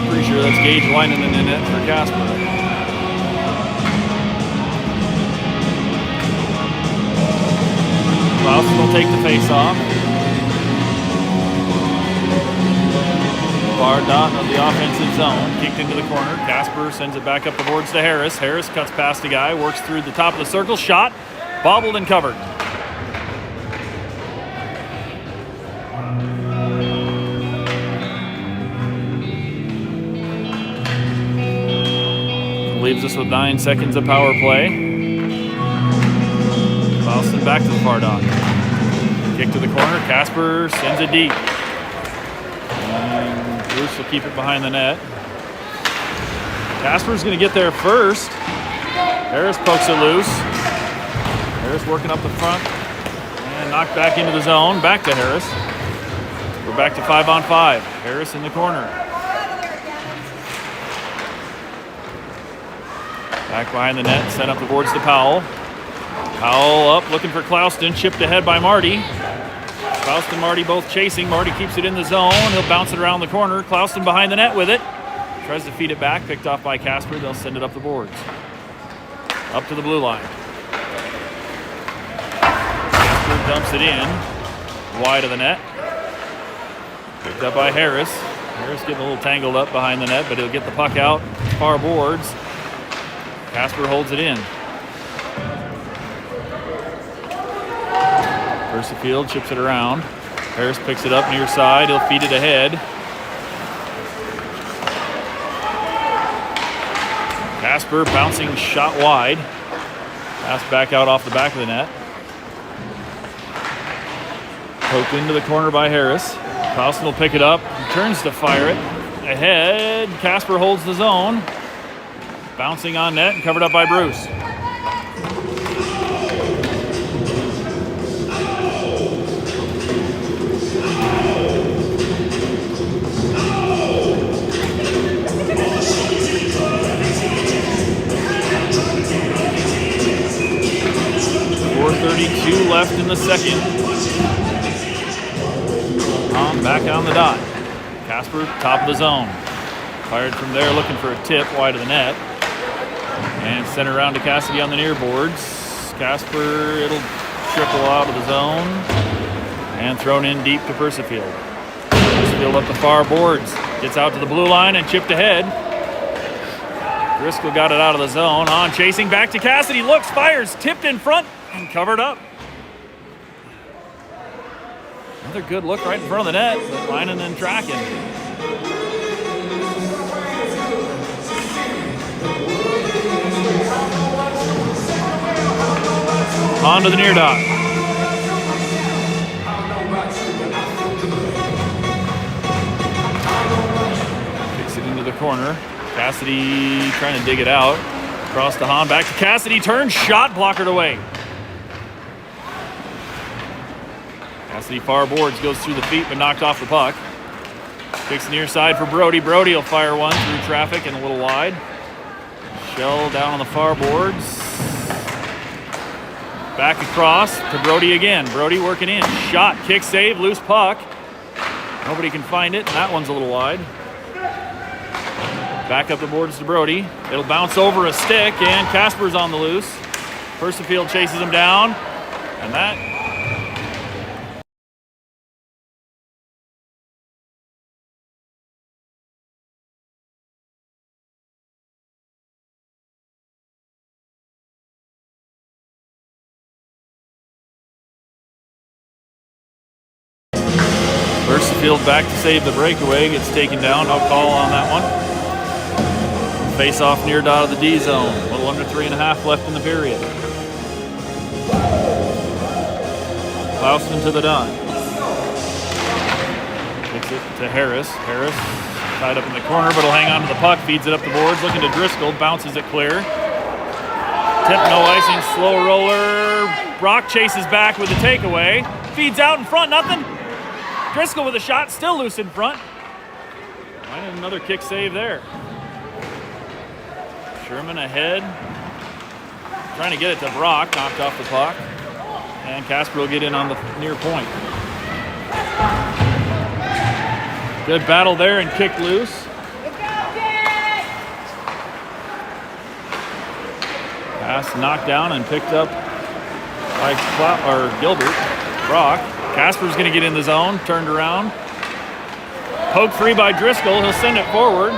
Pretty sure that's Gage lining in the net for Casper. Clausen will take the face off. Far dot of the offensive zone, kicked into the corner. Casper sends it back up the boards to Harris. Harris cuts past a guy, works through the top of the circle, shot, bobbled and covered. Leaves us with 9 seconds of power play. Clausen back to the far dot. Kick to the corner, Casper sends it deep. Bruce will keep it behind the net. Casper's going to get there first. Harris pokes it loose. Harris working up the front and knocked back into the zone. Back to Harris. We're back to 5-on-5. Harris in the corner. Back behind the net, sent up the boards to Powell. Powell up, looking for Clausen. Chipped ahead by Marty. Clausen and Marty both chasing. Marty keeps it in the zone. He'll bounce it around the corner. Clausen behind the net with it. Tries to feed it back. Picked off by Casper. They'll send it up the boards. Up to the blue line. Casper dumps it in. Wide of the net. Picked up by Harris. Harris getting a little tangled up behind the net, but he'll get the puck out. Far boards. Casper holds it in. Percifield chips it around. Harris picks it up near side. He'll feed it ahead. Casper bouncing shot wide. Pass back out off the back of the net. Poked into the corner by Harris. Clausen will pick it up. He turns to fire it. Ahead. Casper holds the zone. Bouncing on net and covered up by Bruce. .432 left in the second. Back on the dot. Casper, top of the zone. Fired from there, looking for a tip wide of the net. And sent around to Cassidy on the near boards. Casper, it'll trickle out of the zone. And thrown in deep to Percifield. Percifield up the far boards. Gets out to the blue line and chipped ahead. Driscoll got it out of the zone. On chasing back to Cassidy. Looks, fires, tipped in front and covered up. Another good look right in front of the net, but lining and tracking. On to the near dot. Kicks it into the corner. Cassidy trying to dig it out. Across to Hahn, back to Cassidy, turns, shot, blockered away. Cassidy far boards, goes through the feet, but knocked off the puck. Kicks near side for Brody. Brody will fire one through traffic and a little wide. Shell down on the far boards. Back across to Brody again. Brody working in. Shot, kick, save, loose puck. Nobody can find it, and that one's a little wide. Back up the boards to Brody. It'll bounce over a stick, and Casper's on the loose. Percifield chases him down, and that Percifield back to save the breakaway. Gets taken down. No call on that one. Face off near dot of the D zone. A little under 3.5 left in the period. Clausen to the dot. Kicks it to Harris. Harris tied up in the corner, but he'll hang on to the puck. Feeds it up the boards. Looking to Driscoll. Bounces it clear. Tip, no icing. Slow roller. Brock chases back with the takeaway. Feeds out in front. Nothing. Driscoll with a shot, still loose in front. Finding another kick save there. Sherman ahead. Trying to get it to Brock, knocked off the puck. And Casper will get in on the near point. Good battle there and kicked loose. Pass knocked down and picked up by Gilbert. Brock. Casper's going to get in the zone, turned around. Poke free by Driscoll, he'll send it forward.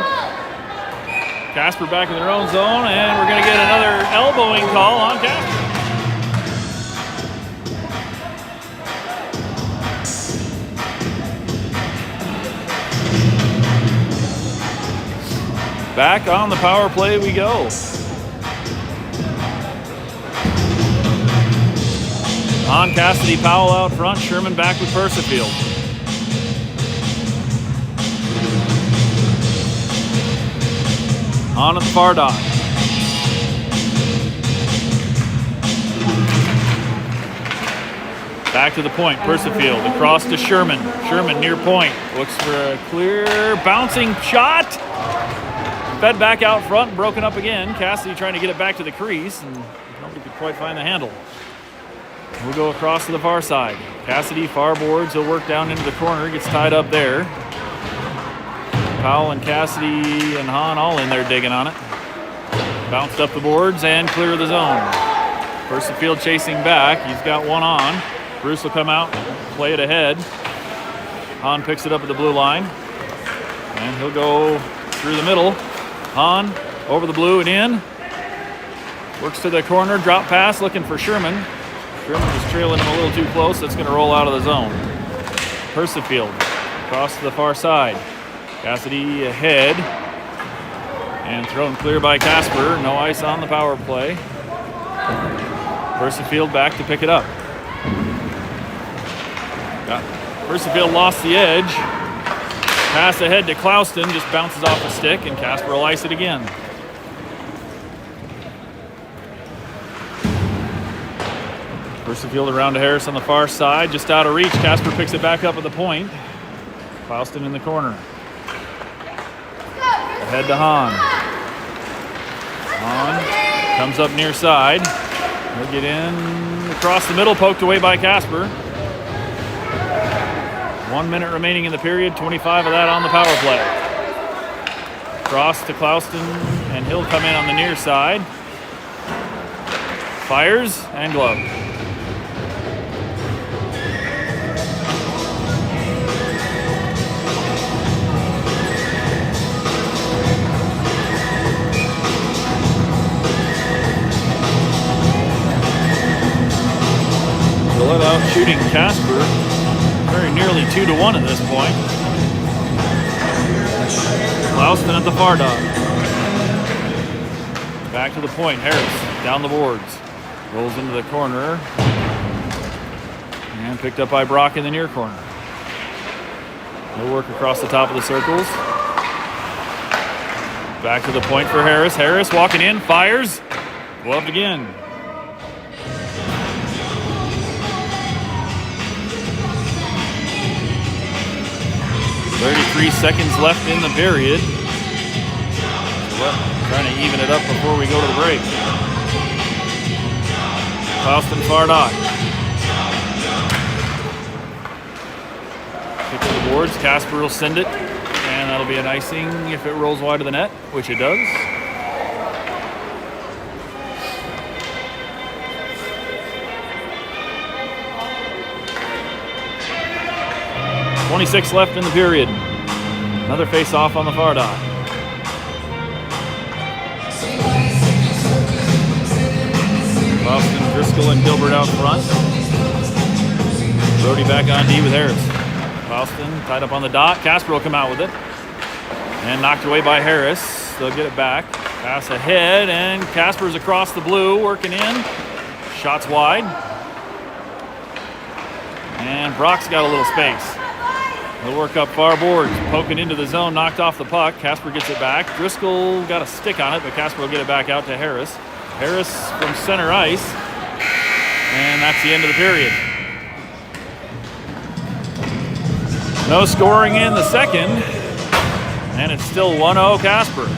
Casper back in their own zone, and we're going to get another elbowing call on Casper. Back on the power play we go. On Cassidy, Powell out front, Sherman back with Percifield. On at the far dot. Back to the point, Percifield, across to Sherman. Sherman near point, looks for a clear, bouncing shot. Fed back out front, broken up again. Cassidy trying to get it back to the crease, and nobody could quite find the handle. We'll go across to the far side. Cassidy, far boards, he'll work down into the corner, gets tied up there. Powell and Cassidy and Hahn all in there digging on it. Bounced up the boards and clear the zone. Percifield chasing back, he's got one on. Bruce will come out, play it ahead. Hahn picks it up at the blue line. And he'll go through the middle. Hahn over the blue and in. Works to the corner, drop pass, looking for Sherman. Sherman was trailing him a little too close. That's going to roll out of the zone. Percifield across to the far side. Cassidy ahead. And thrown clear by Casper. No ice on the power play. Percifield back to pick it up. Percifield lost the edge. Pass ahead to Clouston. Just bounces off the stick, and Casper will ice it again. Percifield around to Harris on the far side. Just out of reach. Casper picks it back up at the point. Clouston in the corner. Ahead to Hahn. Hahn comes up near side. He'll get in across the middle, poked away by Casper. 1 minute remaining in the period, 25 of that on the power play. Cross to Clouston, and he'll come in on the near side. Fires and glove. Gillette out shooting Casper. Very nearly 2-1 at this point. Clouston at the far dot. Back to the point. Harris down the boards. Rolls into the corner. And picked up by Brock in the near corner. No work across the top of the circles. Back to the point for Harris. Harris walking in. Fires. Gloved again. 33 seconds left in the period. Trying to even it up before we go to the break. Clouston far dot. Kick to the boards. Casper will send it. And that'll be an icing if it rolls wide of the net, which it does. .26 left in the period. Another face-off on the far dot. Clouston, Driscoll, and Gilbert out front. Brody back on D with Harris. Clouston tied up on the dot. Casper will come out with it. And knocked away by Harris. They'll get it back. Pass ahead, and Casper's across the blue, working in. Shots wide. And Brock's got a little space. They'll work up far boards, poking into the zone, knocked off the puck. Casper gets it back. Driscoll got a stick on it, but Casper will get it back out to Harris. Harris from center ice. And that's the end of the period. No scoring in the second. And it's still 1-0 Casper.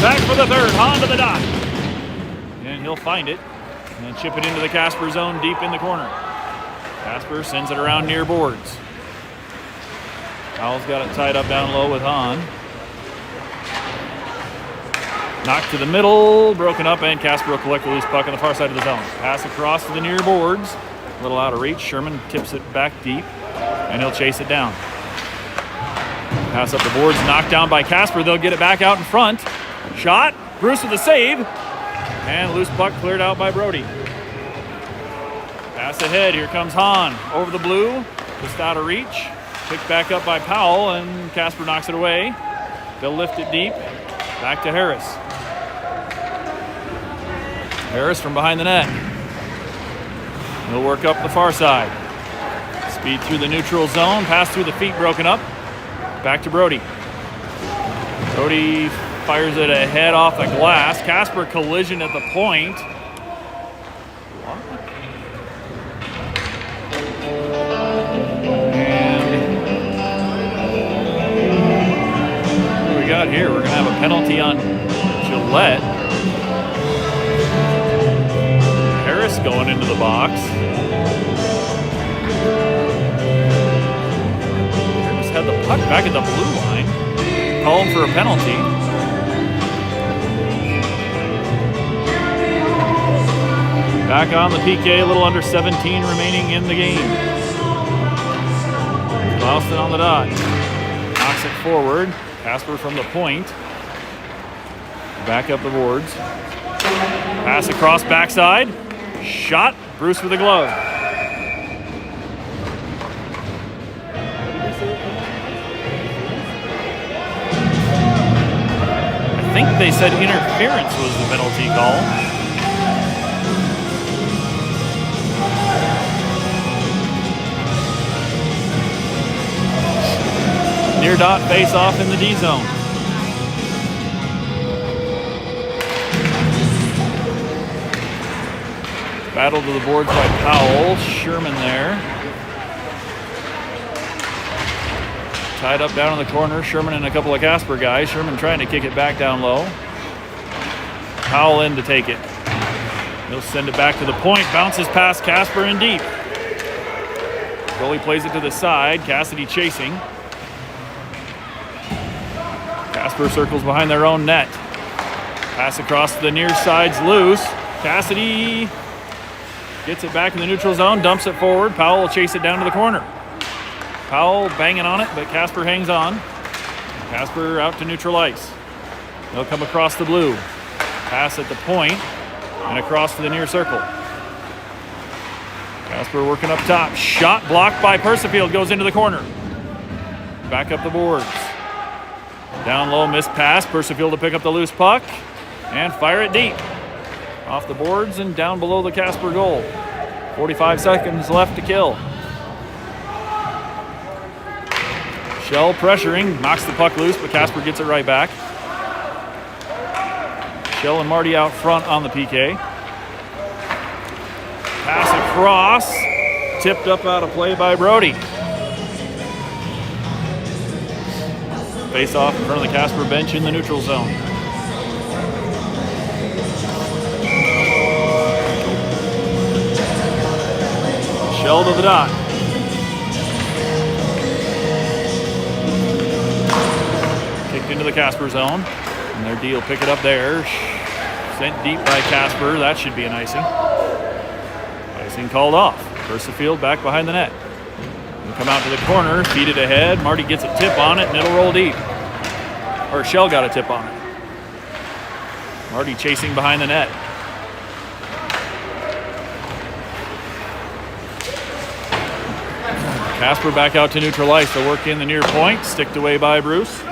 Back for the third. Hahn to the dot. And he'll find it. And chip it into the Casper zone deep in the corner. Casper sends it around near boards. Powell's got it tied up down low with Hahn. Knocked to the middle, broken up, and Casper will collect the loose puck on the far side of the zone. Pass across to the near boards. A little out of reach. Sherman tips it back deep, and he'll chase it down. Pass up the boards, knocked down by Casper. They'll get it back out in front. Shot. Bruce with the save. And loose puck cleared out by Brody. Pass ahead. Here comes Hahn over the blue. Just out of reach. Picked back up by Powell, and Casper knocks it away. They'll lift it deep. Back to Harris. Harris from behind the net. He'll work up the far side. Speed through the neutral zone. Pass through the feet, broken up. Back to Brody. Brody fires it ahead off the glass. Casper collision at the point. And what do we got here? We're going to have a penalty on Gillette. Harris going into the box. Harris had the puck back at the blue line. Calling for a penalty. Back on the PK, a little under 17 remaining in the game. Boston on the dot. Knocks it forward. Casper from the point. Back up the boards. Pass across backside. Shot. Bruce with the glove. I think they said interference was the penalty call. Near dot face off in the D zone. Battle to the boards by Powell. Sherman there. Tied up down in the corner. Sherman and a couple of Casper guys. Sherman trying to kick it back down low. Powell in to take it. He'll send it back to the point. Bounces past Casper in deep. Goalie plays it to the side. Cassidy chasing. Casper circles behind their own net. Pass across to the near side's loose. Cassidy gets it back in the neutral zone, dumps it forward. Powell will chase it down to the corner. Powell banging on it, but Casper hangs on. Casper out to neutral ice. They'll come across the blue. Pass at the point and across to the near circle. Casper working up top. Shot blocked by Persifield, goes into the corner. Back up the boards. Down low, missed pass. Persifield to pick up the loose puck and fire it deep. Off the boards and down below the Casper goal. 45 seconds left to kill. Shell pressuring, knocks the puck loose, but Casper gets it right back. Shell and Marty out front on the PK. Pass across, tipped up out of play by Brody. Face off in front of the Casper bench in the neutral zone. Shell to the dot. Kicked into the Casper zone. And their D will pick it up there. Sent deep by Casper. That should be an icing. Icing called off. Persifield back behind the net. He'll come out to the corner, feed it ahead. Marty gets a tip on it, and it'll roll deep. Or Shell got a tip on it. Marty chasing behind the net. Casper back out to neutral ice. They'll work in the near point. Sticked away by Bruce.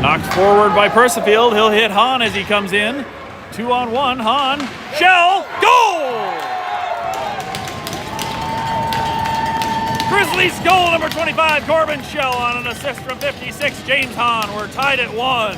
Knocked forward by Persifield. He'll hit Hahn as he comes in. 2-on-1. Hahn. Shell. Goal! Grizzlies goal number 25. Corbin Shell on an assist from 56. James Hahn. We're tied at 1.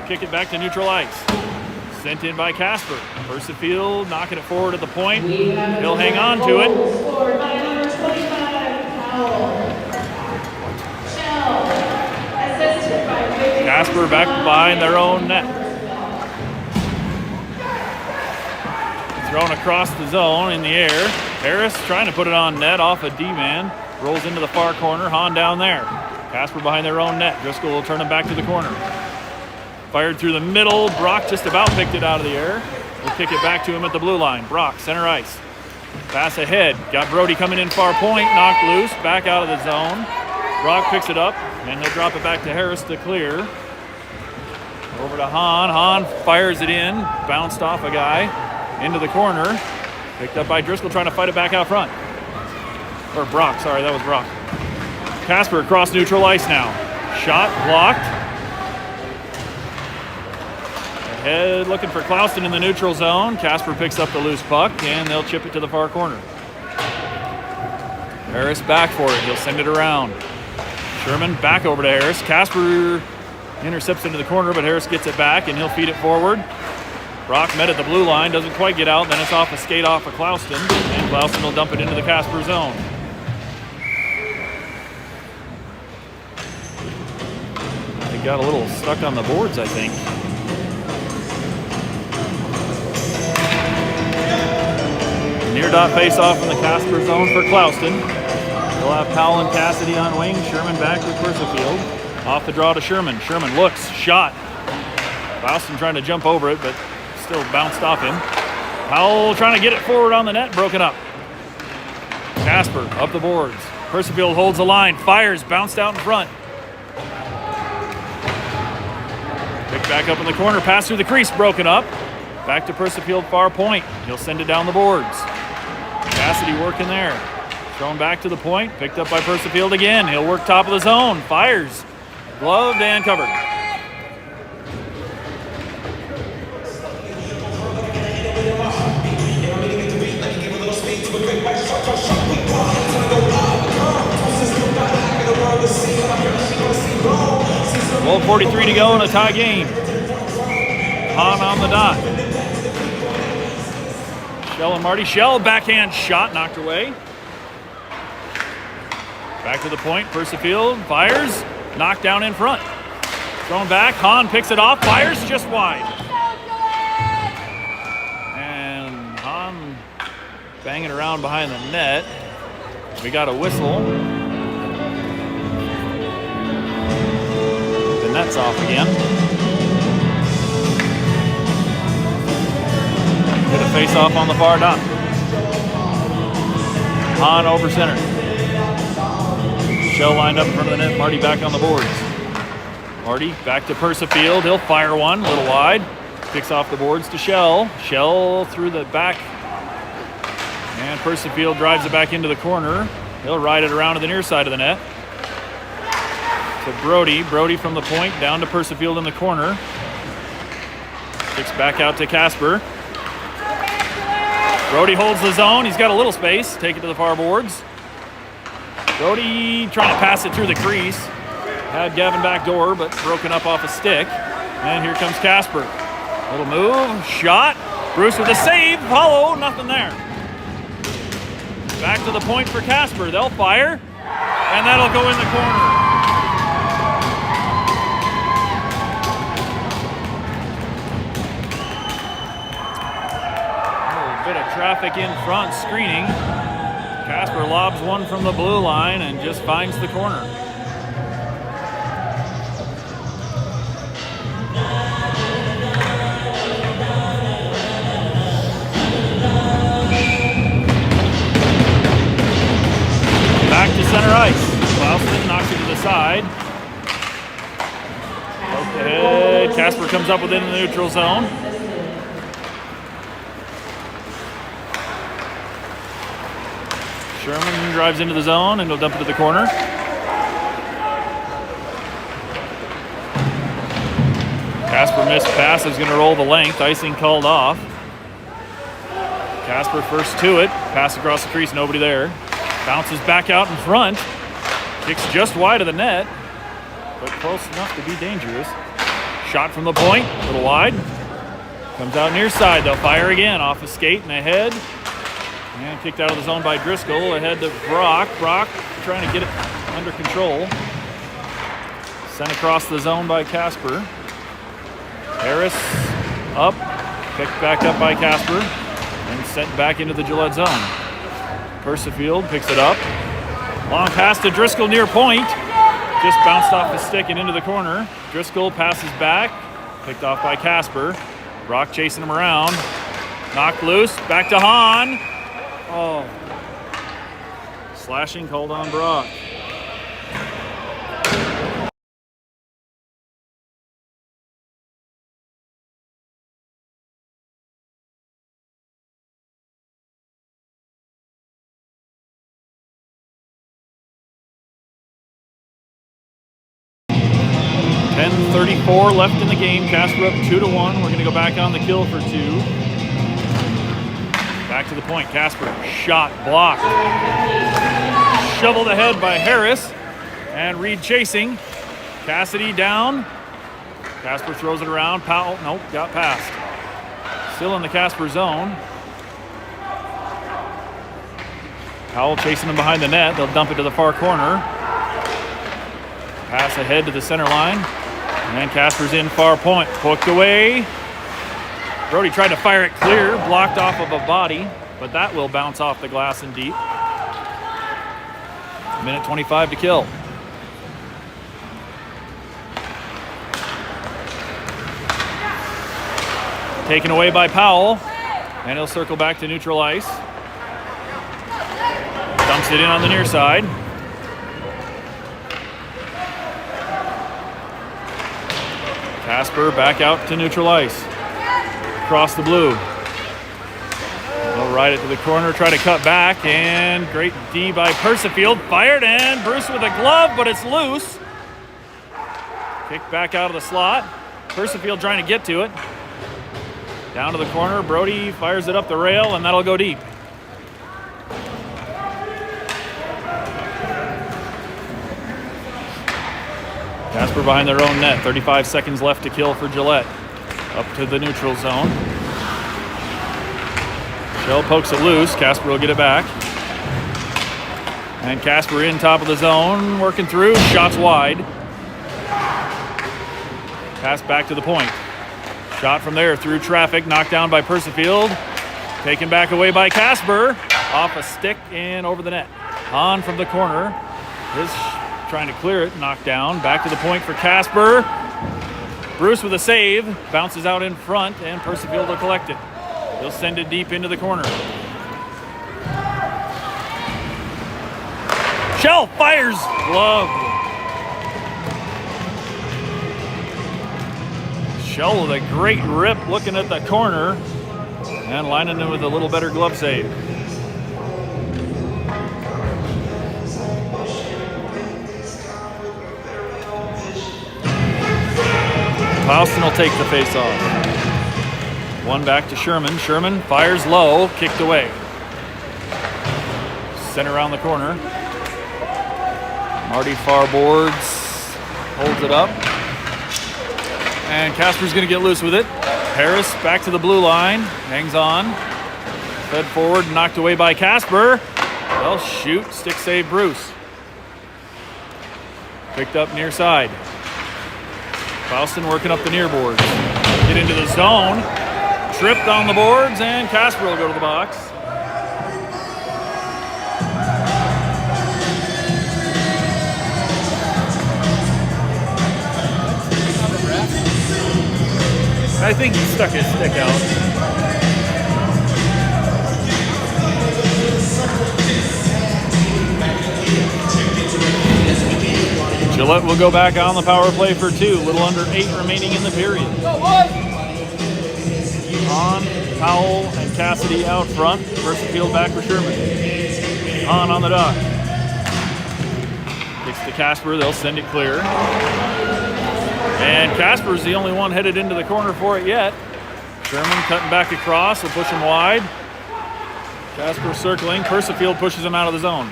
kick it back to neutral ice. Sent in by Casper. Percifield knocking it forward at the point. He'll hang on to it. Scored by number 25, Powell. Shell, assisted by Casper back behind their own net. Thrown across the zone in the air. Harris trying to put it on net off a D-man. Rolls into the far corner. Hahn down there. Casper behind their own net. Driscoll will turn him back to the corner. Fired through the middle. Brock just about picked it out of the air. We'll kick it back to him at the blue line. Brock, center ice. Pass ahead. Got Brody coming in far point. Knocked loose. Back out of the zone. Brock picks it up. And he'll drop it back to Harris to clear. Over to Hahn. Hahn fires it in. Bounced off a guy. Into the corner. Picked up by Driscoll trying to fight it back out front. Or Brock, sorry, that was Brock. Casper across neutral ice now. Shot blocked. Ahead looking for Clouston in the neutral zone. Casper picks up the loose puck and they'll chip it to the far corner. Harris back for it. He'll send it around. Sherman back over to Harris. Casper intercepts into the corner, but Harris gets it back and he'll feed it forward. Brock met at the blue line, doesn't quite get out, then it's off a skate off of Clouston, and Clouston will dump it into the Casper zone. They got a little stuck on the boards, I think. Near dot face off in the Casper zone for Clouston. They'll have Powell and Cassidy on wing, Sherman back with Percifield. Off the draw to Sherman. Sherman looks, shot. Clouston trying to jump over it, but still bounced off him. Powell trying to get it forward on the net, broken up. Casper up the boards. Percifield holds the line, fires, bounced out in front. Picked back up in the corner, pass through the crease, broken up. Back to Percifield, far point. He'll send it down the boards. Cassidy working there. Thrown back to the point, picked up by Percifield again. He'll work top of the zone, fires. Gloved and covered. Well, 43 to go in a tie game. Hahn on the dot. Shell and Marty. Shell, backhand shot, knocked away. Back to the point, Percifield fires, knocked down in front. Thrown back, Hahn picks it off, fires just wide. And Hahn banging around behind the net. We got a whistle. The net's off again. Get a face off on the far dot. Hahn over center. Shell lined up in front of the net. Marty back on the boards. Marty back to Percifield. He'll fire one, a little wide. Kicks off the boards to Shell. Shell through the back. And Percifield drives it back into the corner. He'll ride it around to the near side of the net. To Brody. Brody from the point down to Percifield in the corner. Kicks back out to Casper. Brody holds the zone. He's got a little space. Take it to the far boards. Brody trying to pass it through the crease. Had Gavin back door, but broken up off a stick. And here comes Casper. Little move, shot. Bruce with a save. Hollow, nothing there. Back to the point for Casper. They'll fire, and that'll go in the corner. A little bit of traffic in front, screening. Casper lobs one from the blue line and just finds the corner. Back to center ice. Clouston knocks it to the side. Poke ahead. Casper comes up within the neutral zone. Sherman drives into the zone and he'll dump it to the corner. Casper missed pass, is going to roll the length. Icing called off. Casper first to it. Pass across the crease, nobody there. Bounces back out in front. Kicks just wide of the net, but close enough to be dangerous. Shot from the point, a little wide. Comes out near side. They'll fire again off a skate and ahead. And kicked out of the zone by Driscoll. Ahead to Brock. Brock trying to get it under control. Sent across the zone by Casper. Harris up. Picked back up by Casper. And sent back into the Gillette zone. Persifield picks it up. Long pass to Driscoll near point. Just bounced off the stick and into the corner. Driscoll passes back. Picked off by Casper. Brock chasing him around. Knocked loose. Back to Hahn. Oh. Slashing called on Brock. .34 left in the game. Casper up 2-1. We're going to go back on the kill for 2. Back to the point. Casper. Shot. Blocked. Shoveled ahead by Harris. And Reed chasing. Cassidy down. Casper throws it around. Powell. Nope. Got past. Still in the Casper zone. Powell chasing him behind the net. They'll dump it to the far corner. Pass ahead to the center line. And Casper's in far point. Poked away. Brody tried to fire it clear. Blocked off of a body. But that will bounce off the glass and deep. 1:25 to kill. Taken away by Powell. And he'll circle back to neutral ice. Dumps it in on the near side. Casper back out to neutral ice. Across the blue. They'll ride it to the corner, try to cut back, and great D by Persifield. Fired, and Bruce with a glove, but it's loose. Kicked back out of the slot. Persifield trying to get to it. Down to the corner, Brody fires it up the rail, and that'll go deep. Casper behind their own net. 35 seconds left to kill for Gillette. Up to the neutral zone. Shell pokes it loose. Casper will get it back. And Casper in top of the zone. Working through. Shots wide. Pass back to the point. Shot from there through traffic. Knocked down by Persifield. Taken back away by Casper. Off a stick and over the net. On from the corner. His trying to clear it, knocked down. Back to the point for Casper. Bruce with a save. Bounces out in front, and Persifield will collect it. He'll send it deep into the corner. Shell fires. Glove. Shell with a great rip looking at the corner and lining it with a little better glove save. Clausen will take the face-off. One back to Sherman. Sherman fires low, kicked away. Sent around the corner. Marty far boards, holds it up. And Casper's gonna get loose with it. Harris back to the blue line, hangs on. Fed forward, knocked away by Casper. Well, shoot, stick save Bruce. Picked up near side. Clausen working up the near boards. Get into the zone. Tripped on the boards, and Casper will go to the box. I think he stuck his stick out. Gillette will go back on the power play for 2. A little under 8 remaining in the period. On, Powell, and Cassidy out front. Persifield back for Sherman. On the dock. Kicks to Casper. They'll send it clear. And Casper's the only one headed into the corner for it yet. Sherman cutting back across. Will push him wide. Casper circling. Persifield pushes him out of the zone.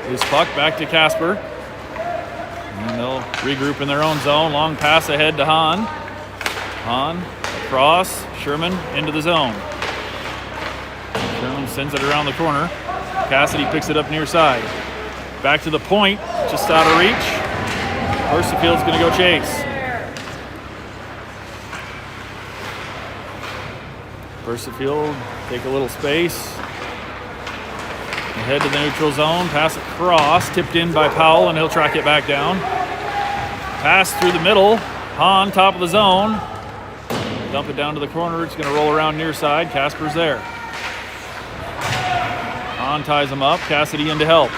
His puck back to Casper. And they'll regroup in their own zone. Long pass ahead to Hahn. Hahn across. Sherman into the zone. Sherman sends it around the corner. Cassidy picks it up near side. Back to the point, just out of reach. Versafield's going to go chase. Varsifield take a little space. Ahead to the neutral zone, pass across, tipped in by Powell, and he'll track it back down. Pass through the middle, Hahn, top of the zone. Dump it down to the corner, it's gonna roll around near side, Casper's there. Hahn ties him up, Cassidy in to help.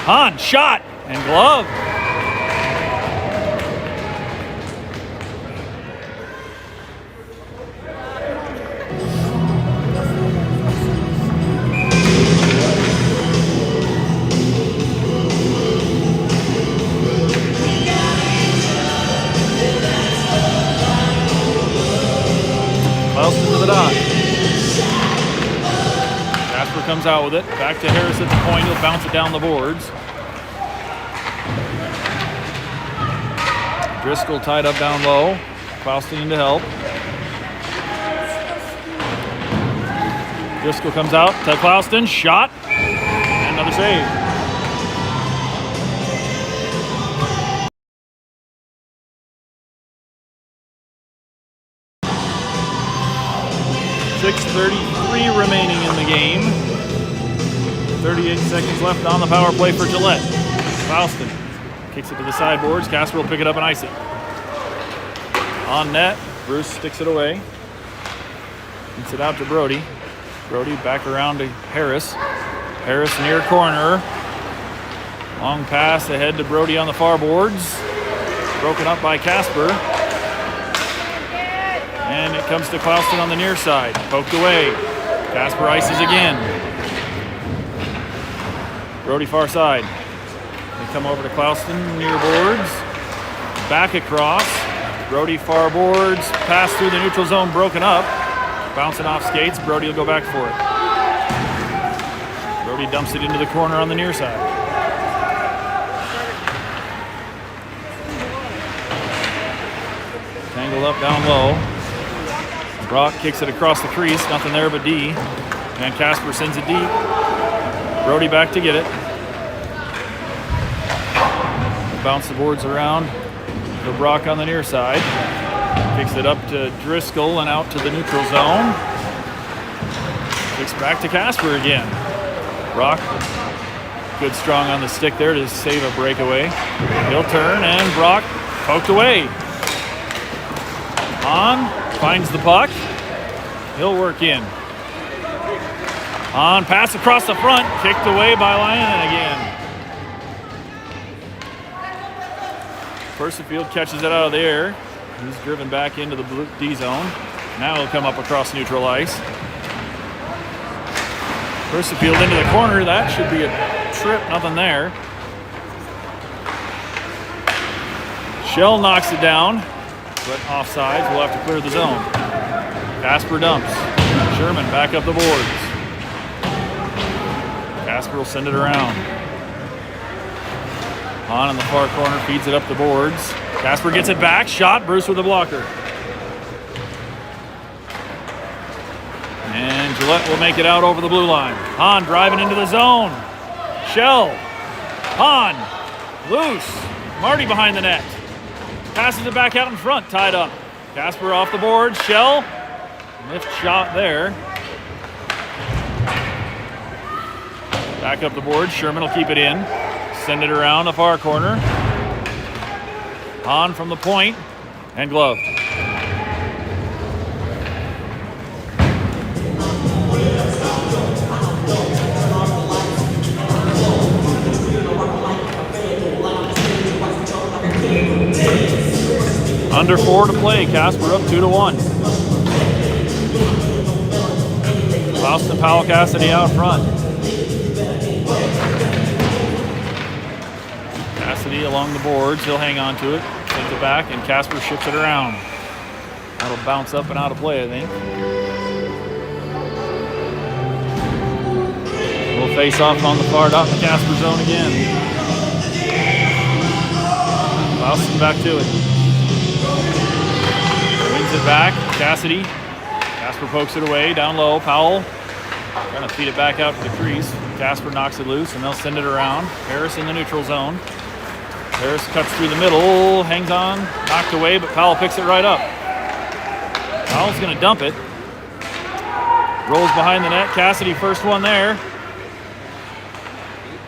Hahn, shot, and glove. To the dot. Casper comes out with it. Back to Harris at the point. He'll bounce it down the boards. Driscoll tied up down low. Klauston in to help. Driscoll comes out to Klauston. Shot. And another save. .6:33 remaining in the game. 38 seconds left on the power play for Gillette. Klauston kicks it to the sideboards. Casper will pick it up and ice it. On net, Bruce sticks it away. Gets it out to Brody. Brody back around to Harris. Harris near corner. Long pass ahead to Brody on the far boards. Broken up by Casper. And it comes to Klauston on the near side. Poked away. Casper ices again. Brody far side. They come over to Klauston near boards. Back across. Brody far boards. Pass through the neutral zone broken up. Bouncing off skates. Brody will go back for it. Brody dumps it into the corner on the near side. Tangled up down low. Brock kicks it across the crease, nothing there but D. And Casper sends it deep. Brody back to get it. Bounce the boards around to Brock on the near side. Kicks it up to Driscoll and out to the neutral zone. Kicks back to Casper again. Brock, good strong on the stick there to save a breakaway. He'll turn and Brock poked away. On. Finds the puck. He'll work in. On pass across the front. Kicked away by Lyon again. Versafield catches it out of the air. He's driven back into the blue D zone. Now he'll come up across neutral ice. Versafield into the corner. That should be a trip. Nothing there. Shell knocks it down. But offsides, we'll have to clear the zone. Casper dumps. Sherman back up the boards. Casper will send it around. On in the far corner, feeds it up the boards. Casper gets it back. Shot. Bruce with the blocker. And Gillette will make it out over the blue line. Hahn driving into the zone. Shell. Hahn. Loose. Marty behind the net. Passes it back out in front, tied up. Casper off the board, Shell. Lift shot there. Back up the board, Sherman will keep it in. Send it around the far corner. On from the point, and glove. Under 4 to play. Casper up 2-1. Klauston, Powell, Cassidy out front. Cassidy along the boards. He'll hang on to it. Sends it back, and Casper ships it around. That'll bounce up and out of play, I think. We'll face off on the far dot in the Casper zone again. Klauston back to it. Wins it back. Cassidy. Casper pokes it away. Down low. Powell trying to feed it back out to the crease. Casper knocks it loose, and they'll send it around. Harris in the neutral zone. Harris cuts through the middle. Hangs on. Knocked away, but Powell picks it right up. Powell's going to dump it. Rolls behind the net. Cassidy first one there.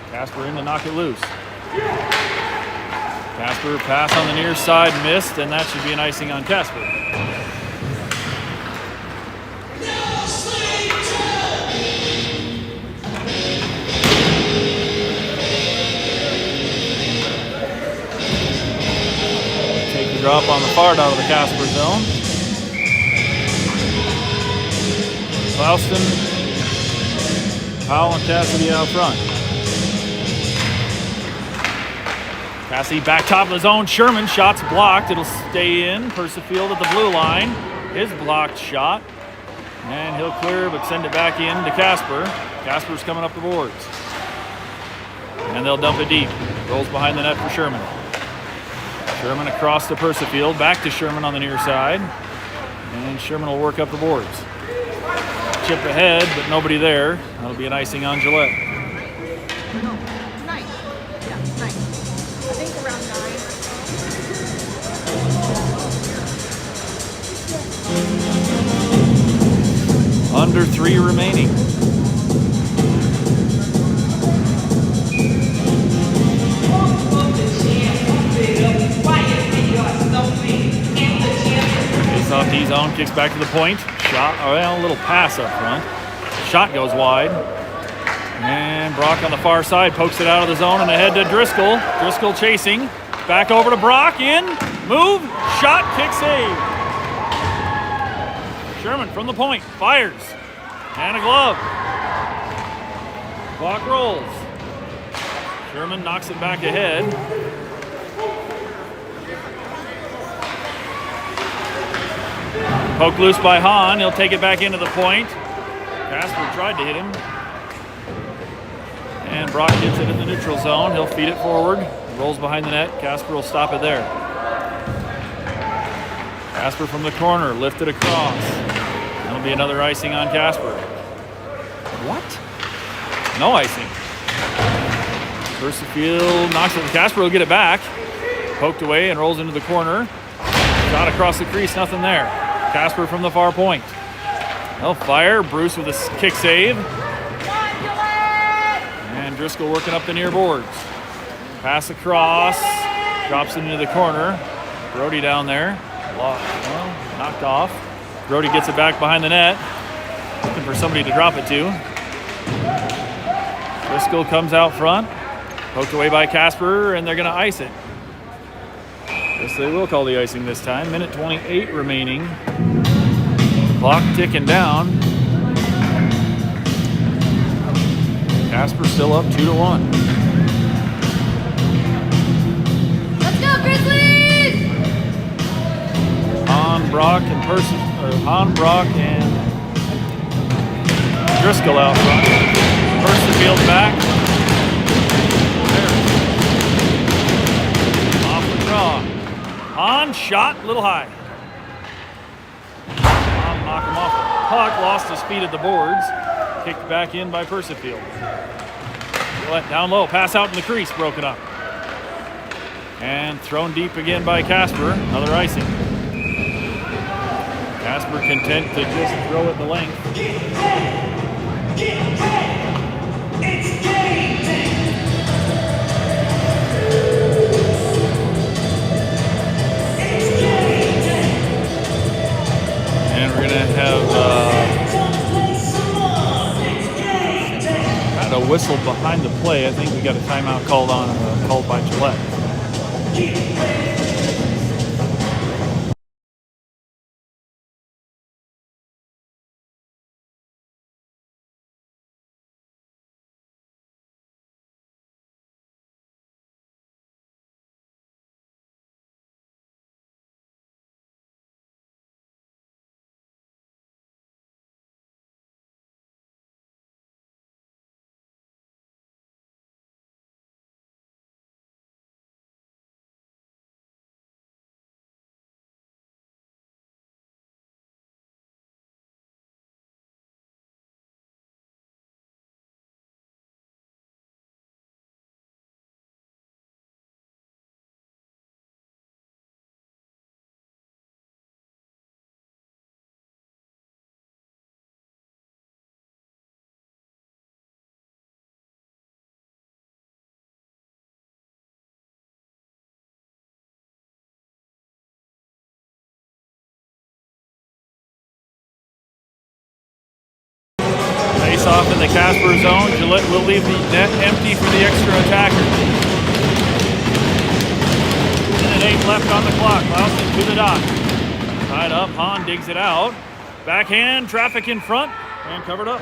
Casper in to knock it loose. Casper pass on the near side missed, and that should be an icing on Casper. Take the drop on the far out of the Casper zone. Klauston, Powell, and Cassidy out front. Cassidy back top of the zone. Sherman, shot's blocked. It'll stay in. Persifield at the blue line. His blocked shot. And he'll clear, but send it back in to Casper. Casper's coming up the boards. And they'll dump it deep. Rolls behind the net for Sherman. Sherman across to Persifield. Back to Sherman on the near side. And Sherman will work up the boards. Chip ahead, but nobody there. That'll be an icing on Gillette. No, tonight. Yeah, tonight. I think around 9. Under 3 remaining. Face off D-zone, kicks back to the point. Shot, well, a little pass up front. Shot goes wide. And Brock on the far side pokes it out of the zone and ahead to Driscoll. Driscoll chasing. Back over to Brock. In. Move. Shot. Kick save. Sherman from the point. Fires. And a glove. Clock rolls. Sherman knocks it back ahead. Poke loose by Hahn. He'll take it back into the point. Casper tried to hit him. And Brock gets it in the neutral zone. He'll feed it forward. Rolls behind the net. Casper will stop it there. Casper from the corner. Lifted across. That'll be another icing on Casper. What? No icing. Persifield knocks it. Casper will get it back. Poked away and rolls into the corner. Shot across the crease. Nothing there. Casper from the far point. They'll fire. Bruce with a kick save. And Driscoll working up the near boards. Pass across. Drops it into the corner. Brody down there. Well, knocked off. Brody gets it back behind the net. Looking for somebody to drop it to. Driscoll comes out front. Poked away by Casper, and they're going to ice it. Guess they will call the icing this time. Minute 28 remaining. Clock ticking down. Casper still up 2-1. Let's go, Grizzlies! Hahn, Brock, and Driscoll out front. Persifield back. There. Off the draw. Hahn shot, a little high. Hahn knocked him off the puck, lost his feet at the boards. Kicked back in by Persifield. Gillette down low, pass out in the crease, broken up. And thrown deep again by Casper, another icing. Casper content to just throw it the length. And we're gonna have a whistle behind the play. I think we got a timeout called by Gillette. off in the Casper zone. Gillette will leave the net empty for the extra attacker. 1:08 left on the clock. Clausen to the dot. Tied up. Hahn digs it out. Backhand. Traffic in front. And covered up.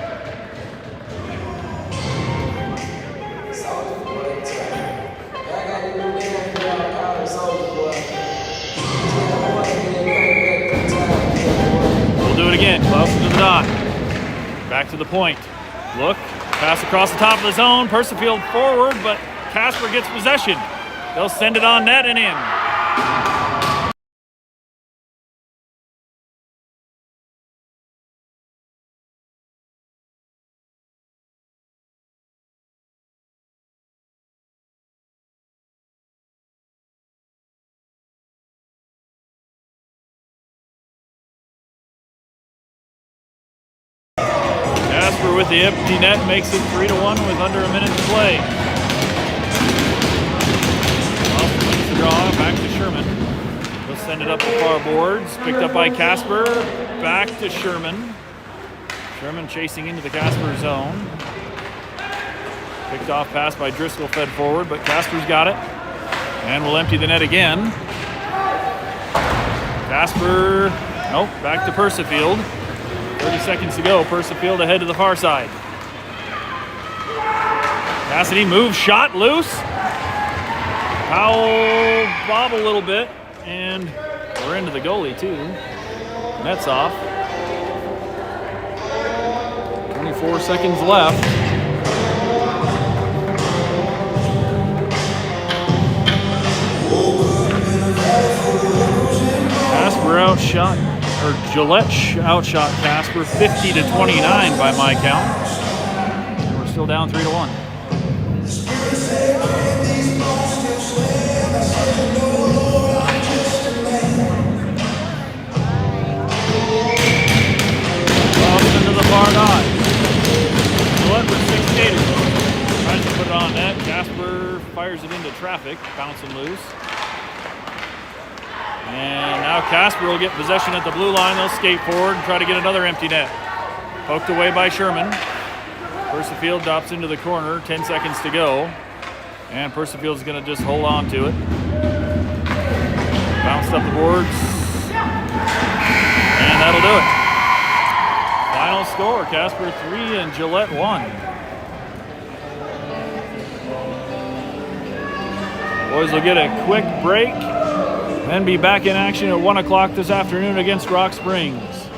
We'll do it again. Clausen to the dot. Back to the point. Look. Pass across the top of the zone. Persifield forward, but Casper gets possession. They'll send it on net and in. Casper with the empty net makes it 3-1 with under a minute to play. Well, wins the draw, back to Sherman. He'll send it up the far boards. Picked up by Casper. Back to Sherman. Sherman chasing into the Casper zone. Picked off pass by Driscoll, fed forward, but Casper's got it. And will empty the net again. Casper, nope, back to Persifield. 30 seconds to go. Persifield ahead to the far side. Cassidy moves, shot, loose. Powell bob a little bit, and we're into the goalie too. Net's off. 24 seconds left. Casper outshot, or Gillette outshot Casper 50-29 by my count. And we're still down 3-1. Into the far dot. Gillette with 6 skaters. Tries to put it on net. Casper fires it into traffic, bouncing loose. And now Casper will get possession at the blue line. They'll skate forward and try to get another empty net. Poked away by Sherman. Persifield drops into the corner. 10 seconds to go. And Persifield's going to just hold on to it. Bounced up the boards. And that'll do it. Final score, Casper 3 and Gillette 1. Boys will get a quick break. Then be back in action at 1 o'clock this afternoon against Rock Springs.